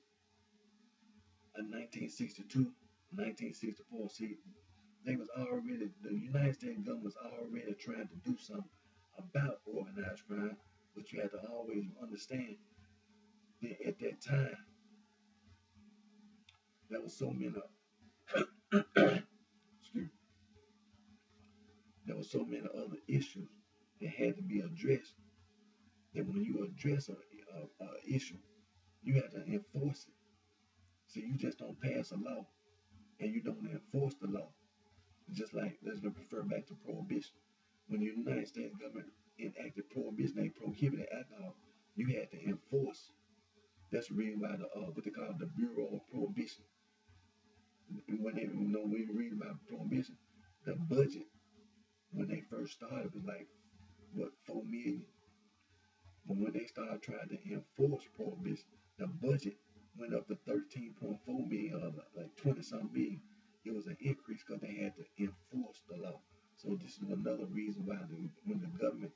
A: of 1962, 1964. See, they was already, the United States government was already trying to do something about organized crime, but you have to always understand that at that time there was so many excuse, there was so many other issues that had to be addressed, that when you address a issue, you have to enforce it. So you just don't pass a law and you don't enforce the law. Just like, let's refer back to prohibition. When the United States government enacted prohibition, they prohibited alcohol, you had to enforce. That's the reason why what they call the Bureau of Prohibition. And when we read about prohibition, the budget when they first started was like, what, 4 million. But when they started trying to enforce prohibition, the budget went up to 13.4 million, or like 20-something million. It was an increase because they had to enforce the law. So this is another reason why when the government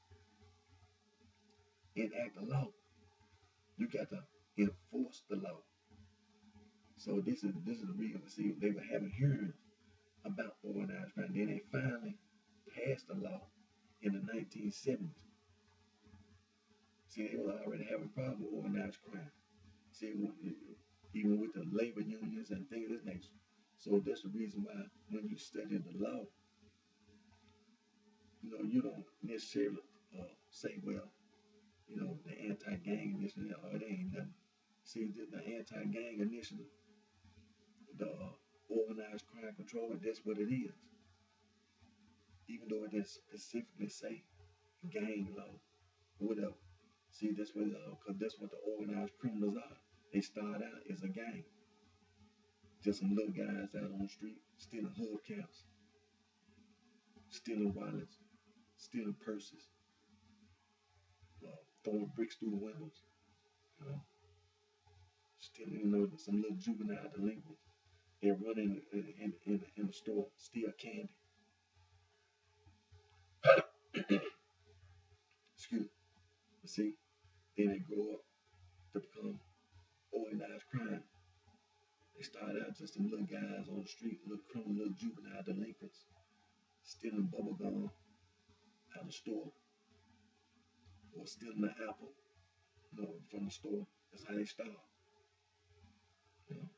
A: enact a law, you got to enforce the law. So this is the reason. See, they were having hearings about organized crime. Then they finally passed the law in the 1970s. See, they were already having a problem with organized crime. See, even with the labor unions and things of this nature. So that's the reason why when you study the law, you don't necessarily say, well, the anti-gang initiative, it ain't nothing. See, the anti-gang initiative, the organized crime control, that's what it is. Even though it didn't specifically say gang law, whatever. See, that's what because that's what the organized criminals are. They start out as a gang. Just some little guys out on the street stealing hubcaps, stealing wallets, stealing purses, throwing bricks through the windows, stealing, some little juvenile delinquents. They run in the store, steal candy. Excuse me. But see, then they grow up to become organized crime. They start out just some little guys on the street, little juvenile delinquents, stealing bubble gum out of the store, or stealing an apple, from the store. That's how they start. And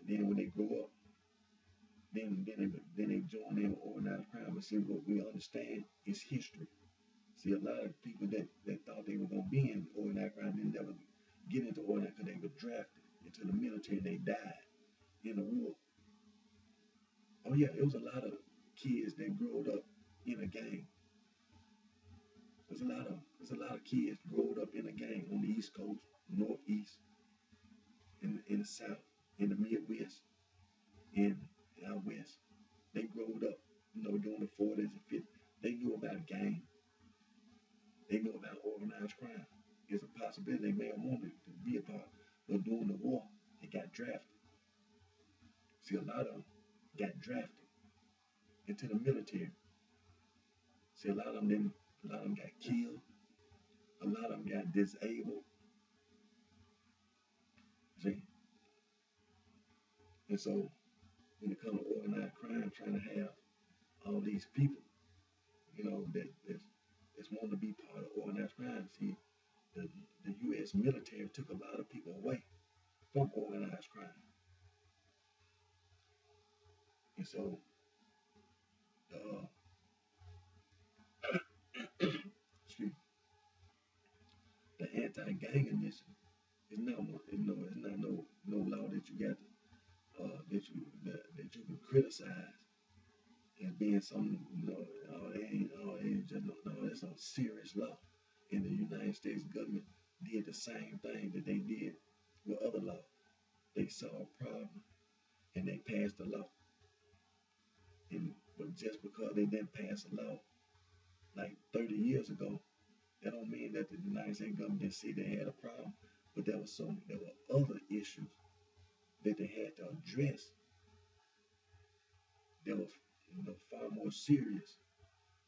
A: then when they grow up, then they join in organized crime. But see, what we understand is history. See, a lot of people that thought they were going to be in organized crime didn't never get into organized because they were drafted into the military and they died in the war. Oh yeah, it was a lot of kids that grew up in a gang. There's a lot of kids grew up in a gang on the East Coast, Northeast, in the South, in the Midwest, and out West. They grew up, during the 40s and 50s. They knew about gang. They knew about organized crime. It's a possibility they may have wanted to be a part, but during the war, they got drafted. See, a lot of them got drafted into the military. See, a lot of them got killed. A lot of them got disabled. See? And so, when it comes to organized crime, trying to have all these people, that's wanting to be part of organized crime. See, the U.S. military took a lot of people away from organized crime. And so, the anti-gang initiative is not no law that you got to that you can criticize as being some, they ain't just no, it's a serious law. And the United States government did the same thing that they did with other laws. They saw a problem and they passed a law. But just because they didn't pass a law like 30 years ago, that don't mean that the United States government didn't see they had a problem. But there were other issues that they had to address that was far more serious.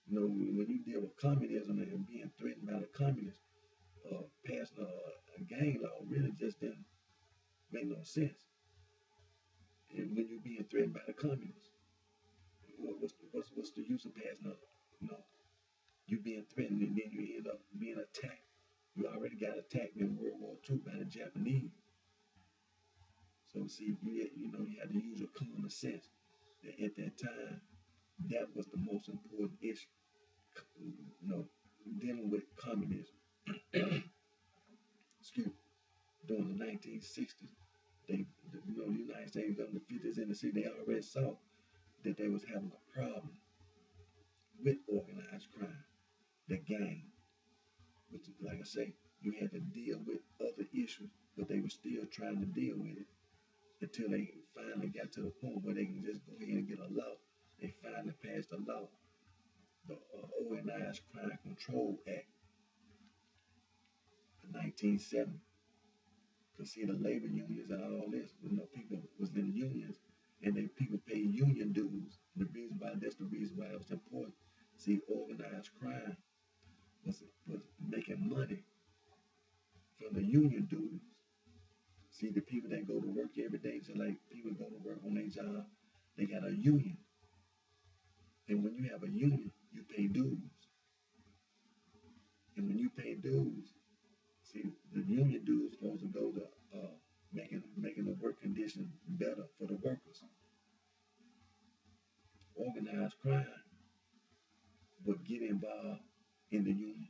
A: When you deal with communism and being threatened by the communists, passing a gang law really just didn't make no sense. And when you're being threatened by the communists, what's the use of passing a, you being threatened and then you end up being attacked. You already got attacked in World War II by the Japanese. So see, you had to use your common sense. That at that time, that was the most important issue. Dealing with communism. Excuse me. During the 1960s, the United States government, the 50s and the 60s, they already saw that they was having a problem with organized crime, the gang. But like I say, you had to deal with other issues, but they were still trying to deal with it until they finally got to the point where they can just go ahead and get a law. They finally passed a law, the Organized Crime Control Act of 1970. Because see, the labor unions and all this, people was in the unions, and people paid union dues. That's the reason why it was important. See, organized crime was making money from the union dues. See, the people that go to work every day, just like people go to work on their job, they got a union. And when you have a union, you pay dues. And when you pay dues, see, the union dues supposed to go to making the work conditions better for the workers. Organized crime would get involved in the union.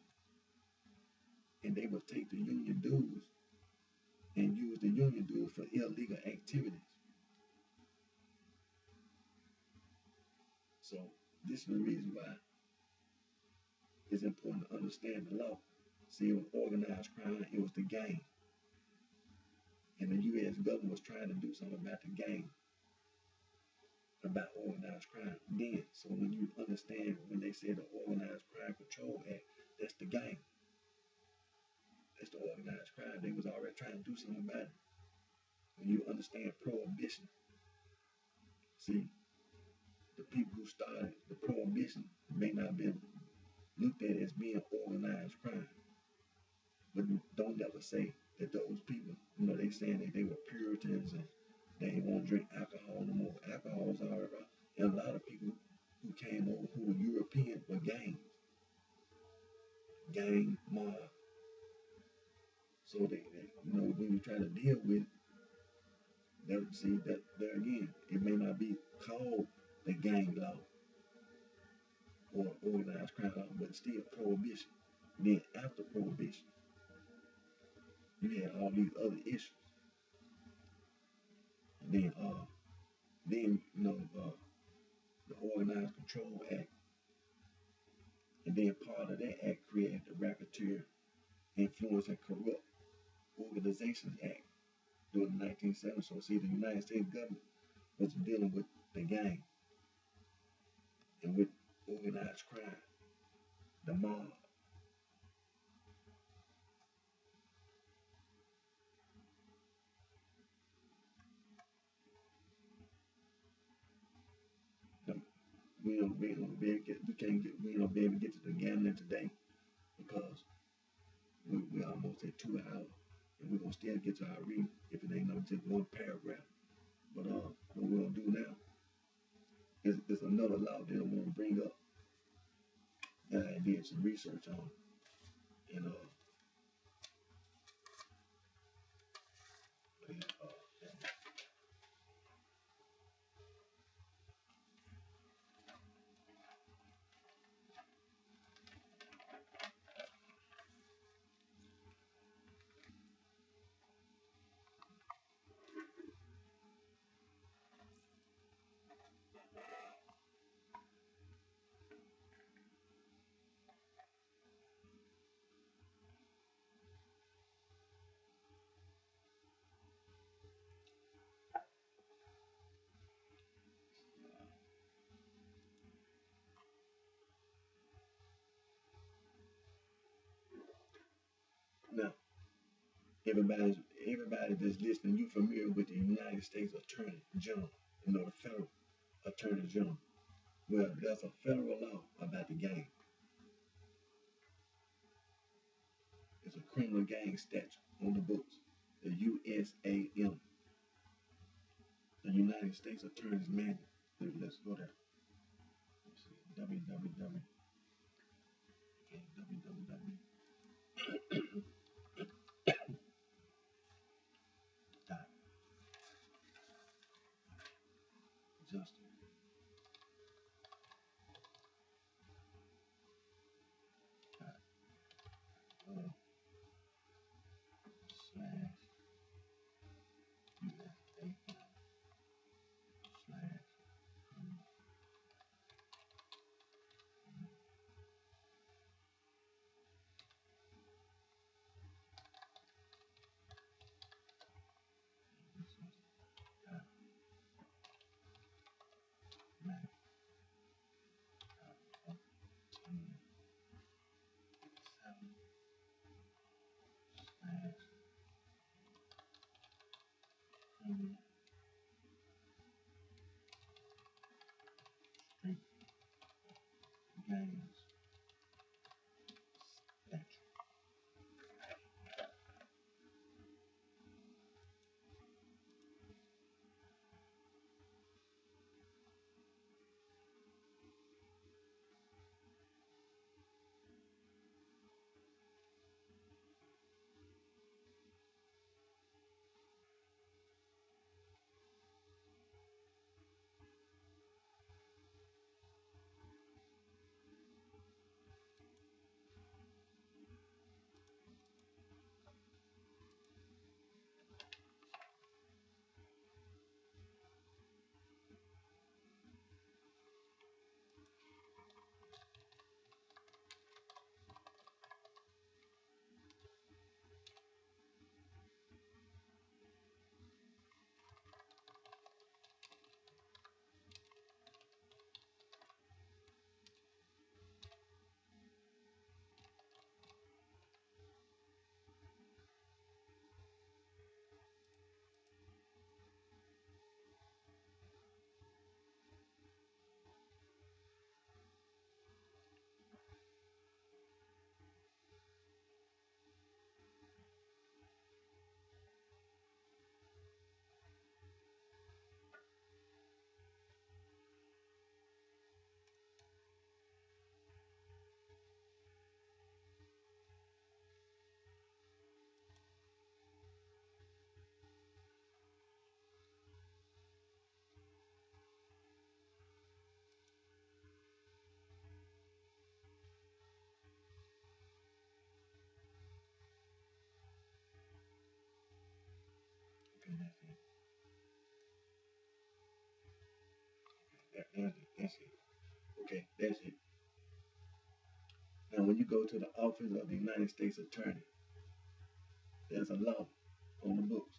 A: And they would take the union dues and use the union dues for illegal activities. So this is the reason why it's important to understand the law. See, it was organized crime, it was the gang. And the U.S. government was trying to do something about the gang, about organized crime. Then, so when you understand, when they say the Organized Crime Control Act, that's the gang. That's the organized crime. They was already trying to do something about it. When you understand prohibition, see, the people who started the prohibition may not have been looked at as being organized crime. But don't ever say that those people, they saying that they were Puritans and they didn't want to drink alcohol no more. Alcohol's already around. And a lot of people who came over who were European were gangs. Gang, mob. So when you try to deal with that, see that there again, it may not be called the gang law or organized crime law, but it's still prohibition. Then after prohibition, you had all these other issues. And then the Organized Control Act, and then part of that act created the Racketeer Influence and Corrupt Organizations Act during the 1970s. So see, the United States government was dealing with the gang and with organized crime, the mob. We don't be able to get to the gambling today because we almost at 2 hours, and we're gonna still get to our reading if it ain't no just one paragraph. But what we're gonna do now is another law that I want to bring up that I did some research on, and Now, everybody that's listening, you familiar with the United States Attorney General, the federal Attorney General. Well, there's a federal law about the gang. It's a criminal gang statute on the books. The USAM, the United States Attorney's Manual. Let's go there. Let's see. www. Okay, www. Dot justice. Dot slash USAM slash dot mac dot 7 slash criminal street gangs statute. Okay, that's it. That's it. Okay, that's it. Now, when you go to the office of the United States Attorney, there's a law on the books.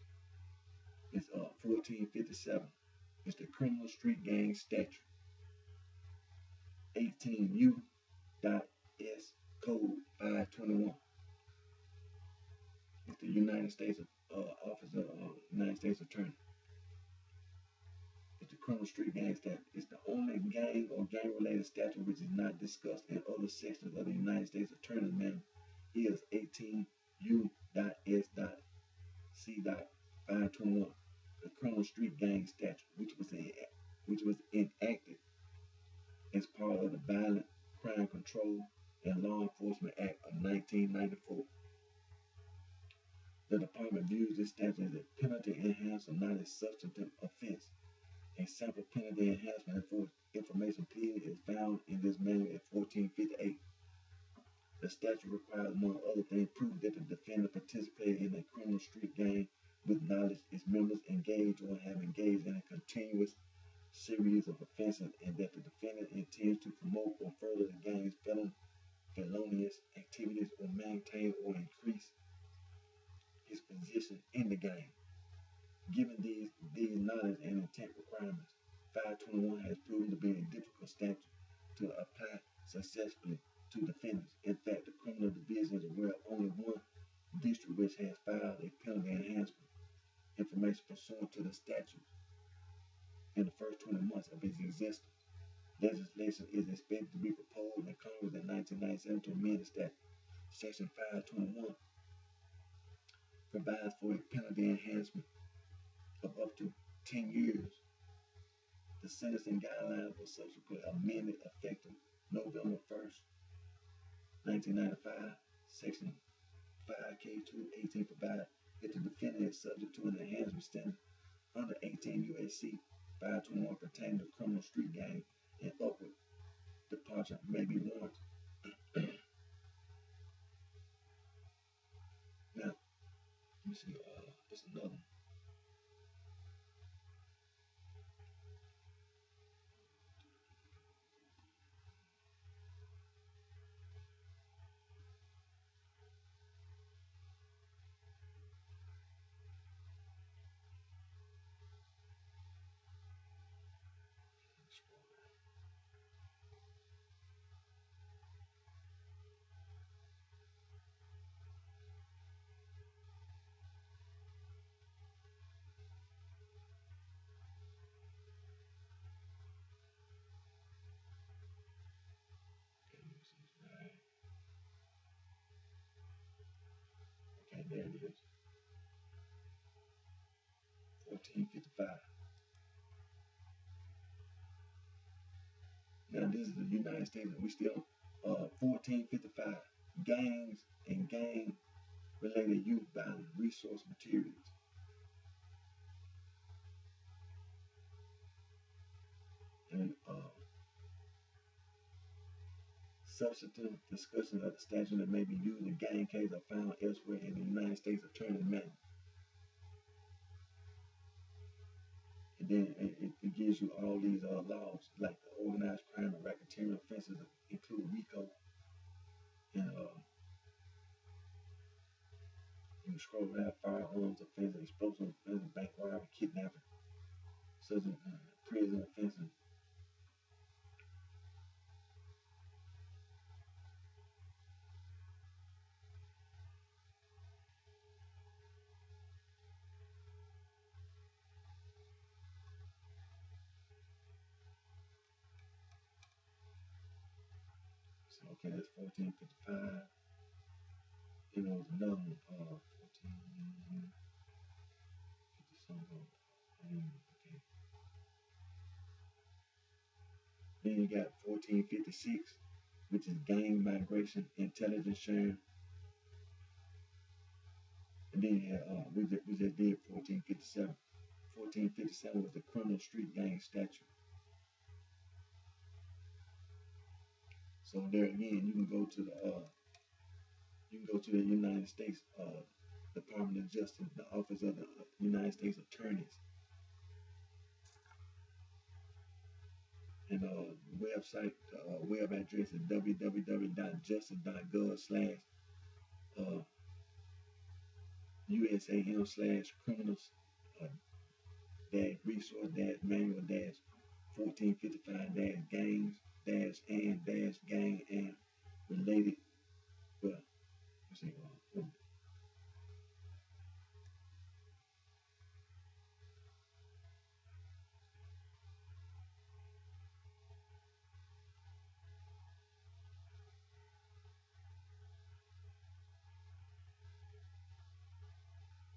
A: It's 1457. It's the Criminal Street Gang Statute. 18U dot S Code 521. It's the United States Office of United States Attorney. It's the Criminal Street Gang Statute. It's the only gang or gang-related statute which is not discussed in other sections of the United States Attorney's Manual. Is 18U.S.C.521, the Criminal Street Gang Statute, which was enacted as part of the Violent Crime Control and Law Enforcement Act of 1994. The department views this statute as a penalty enhancement, not a substantive offense. A sample penalty enhancement for information pleaded is found in this manual at 1458. The statute requires, among other things, proof that the defendant participated in a criminal street gang with knowledge its members engaged or have engaged in a continuous series of offenses, and that the defendant intends to promote or further the gang's felonious activities or maintain or increase his position in the gang. Given these knowledge and intent requirements, 521 has proven to be a difficult statute to apply successfully to defendants. In fact, the criminal division is aware of only one statutes in the first 20 months of its existence. Legislation is expected to be proposed in Congress in 1997 to amend the statute. Section 521 provides for a penalty enhancement of up to 10 years. The sentencing guidelines were subsequently amended effective November 1st, 1995. Section 5K218 provides that the defendant is subject to an enhancement standard under 18 U.S.C. 521 pertaining to criminal street gang, and upward departure may be warranted. Now, let me see, there's another one. Okay, there it is. 1455. Now this is the United States, and we still 1455. Gangs and gang-related youth violence resource materials. And substantive discussions of the statute that may be used in gang cases are found elsewhere in the United States Attorney Manual. And then it gives you all these laws, like the organized crime and racketeering offenses, include RICO, and you can scroll down: firearms offenses, explosive offenses, bank robbery, kidnapping, such as prison offenses. So, okay, that's 1455. Then there was another one, 1450 something. Okay. Then you got 1456, which is gang migration, intelligence sharing. And then you had, we just did 1457. 1457 was the criminal street gang statute. So there again, you can go to the United States Department of Justice, the Office of the United States Attorneys, and website web address is www.justice.gov/USAM/criminals resource manual 1455 gangs gang and related. Well, let's see.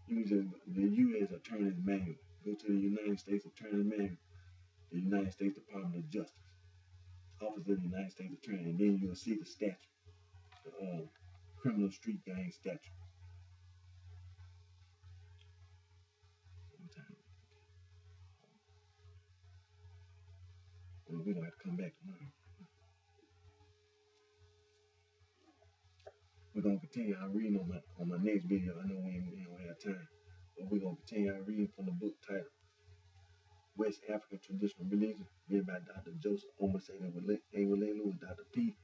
A: You can just the U.S. Attorney's Manual. Go to the United States Attorney's Manual, the United States Department of Justice, Office of the United States Attorney, and then you'll see the statute, the criminal street gang statute. Well, we're gonna have to come back tomorrow. We're gonna continue our reading on my next video. I know we don't have time, but we're gonna continue our reading from the book titled West African Traditional Religion, written by Dr. Joseph Omasene Ewelelu and Dr. P.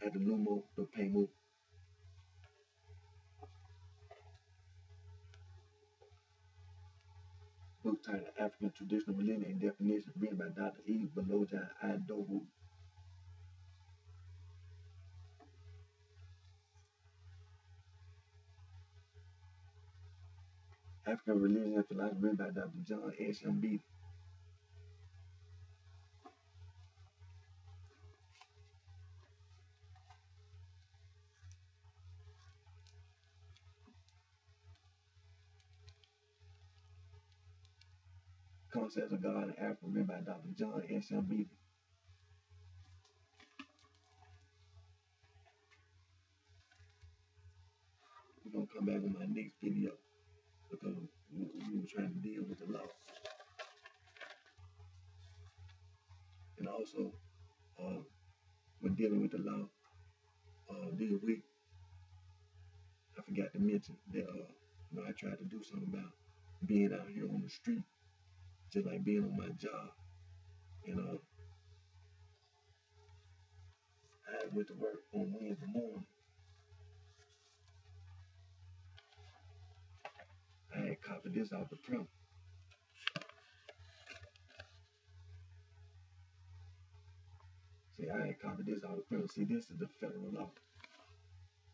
A: Adelumo Dopemu. Book titled African Traditional Religion and Definition, written by Dr. E. Baloja Idowu. African Religion and Philosophy written by Dr. John S. Beatty. Concepts of God in Africa written by Dr. John S. Beatty. We're going to come back on my next video because we were trying to deal with the law. And also, when dealing with the law, this week, I forgot to mention that I tried to do something about being out here on the street, just like being on my job. And I went to work on Wednesday morning. I had copied this off the printer. See, I had copied this off the printer. See, this is the federal law.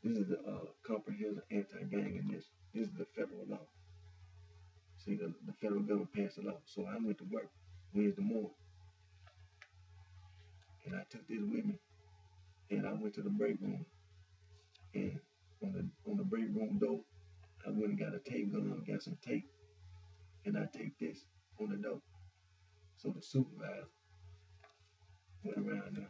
A: This is the Comprehensive Anti-Gang Initiative. This is the federal law. See, the federal government passed the law. So I went to work Wednesday morning, and I took this with me, and I went to the break room, and on the break room door, I went and got a tape gun, got some tape, and I taped this on the door. So the supervisor went around there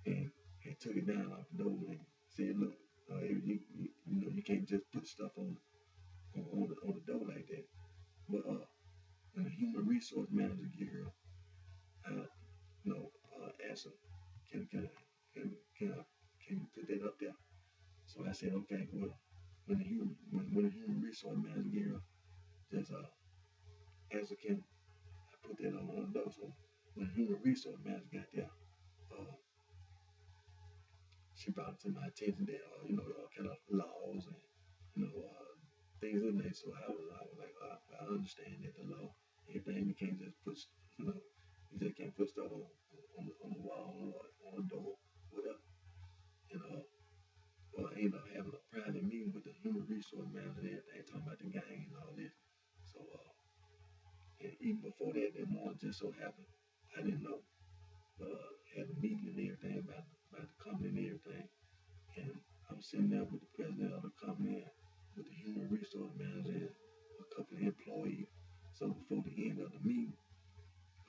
A: and took it down off the door and said, "Look, you can't just put stuff on the door like that." But when the human resource manager get here, I asked him, can you put that up there? So I said, okay, well, when the human resource manager get here, just ask her, can I put that on the door? So when the human resource manager got there, she brought it to my attention that all kind of laws and things in there. So I was like, I understand that the law, everything, you can't just put you just can't put stuff on the wall or on the door, whatever. And well, I ended up having a private meeting with the human resource manager and everything, talking about the gang and all this. So and even before that morning, just so happened, I didn't know, but had a meeting and everything about the company and everything. And I'm sitting there with the president of the company and with the human resource manager and a couple of employees. So before the end of the meeting,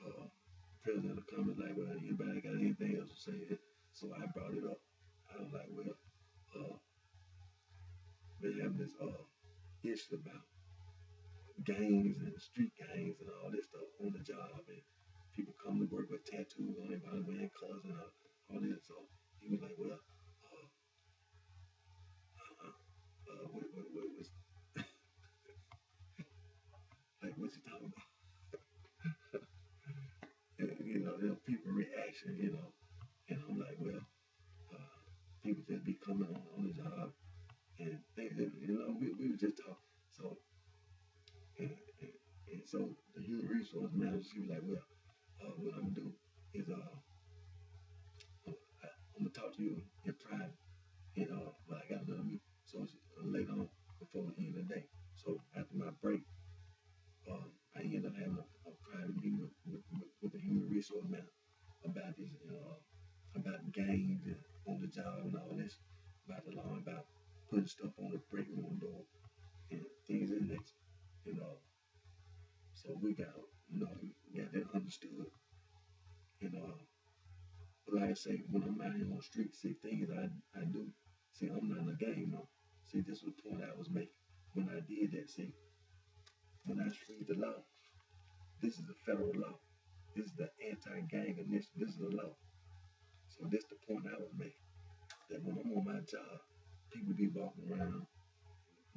A: the president of the company was like, well, anybody got anything else to say? So I brought it up. I was like, well, we're having this issue about gangs and street gangs and all this stuff on the job, and people come to work with tattoos on their body, wearing colors and all this. So he was like, well, what you talking about? And, people reaction, and I'm like, well, people just be coming on the job and things, we were just talking. So, and so the human resource manager, she was like, well, what I'm gonna do is, I'm gonna talk to you in private, and but I got another meeting, so it's later on before the end of the day. So after my break, I ended up having a private meeting with the human resource manager about this, about gangs and on the job and all this, about the law, about putting stuff on the break room door and things in that, so we got that understood, and but like I say, when I'm out here on the street, see things I do, see I'm not in a game no. See, this was the point I was making when I did that. See, when I read the law, this is the federal law. This is the anti-gang initiative. This is the law. So this is the point I was making. That when I'm on my job, people be walking around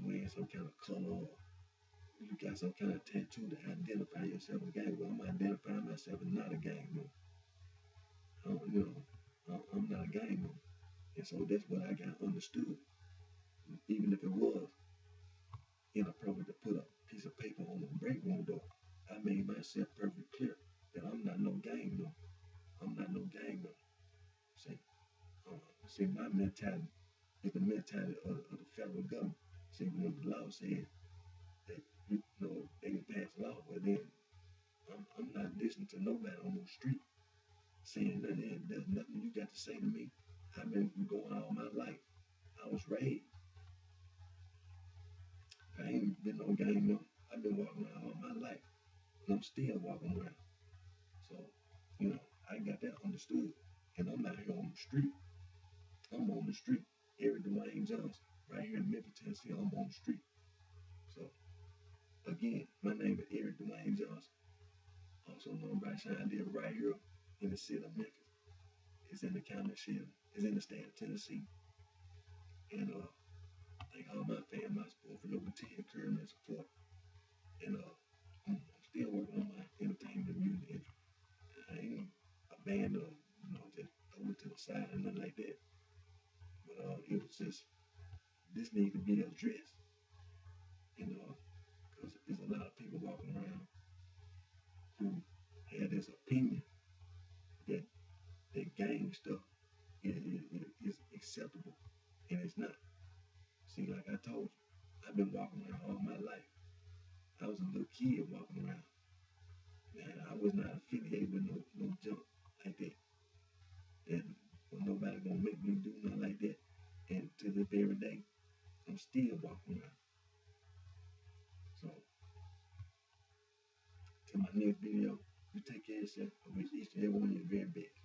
A: wearing some kind of color, or you got some kind of tattoo to identify yourself as a gang. Well, I'm identifying myself as not a gang member. I'm not a gang member. And so that's what I got understood. Even if it was inappropriate to put a piece of paper on the break room door, I made myself perfectly clear that I'm not no gang member. I'm not no gang member. See, my mentality is the mentality of the federal government. See, when the law said that they can pass law, but then I'm not listening to nobody on the street saying that there's nothing you got to say to me. I've been going all my life. I was raised. I ain't been no game up. I've been walking around all my life, and I'm still walking around. So, I got that understood. And I'm out here on the street. I'm on the street. Eric Dwayne Johnson, right here in Memphis, Tennessee, I'm on the street. So, again, my name is Eric Dwayne Johnson, also known BrightShine. I live right here in the city of Memphis. It's in the county of Shelby. It's in the state of Tennessee. And thank all my family, my support for your continued encouragement and support. And I'm still working on my entertainment and music industry. I ain't abandoned, just throw it to the side and nothing like that. But it was just, this needs to be addressed. Because there's a lot of people walking around who have this opinion that gang stuff is acceptable, and it's not. See, like I told you, I've been walking around all my life. I was a little kid walking around. Man, I was not affiliated with no junk like that. And nobody gonna make me do nothing like that. And to this very day, I'm still walking around. So, to my next video, you take care of yourself. I wish each and every one of you the very best.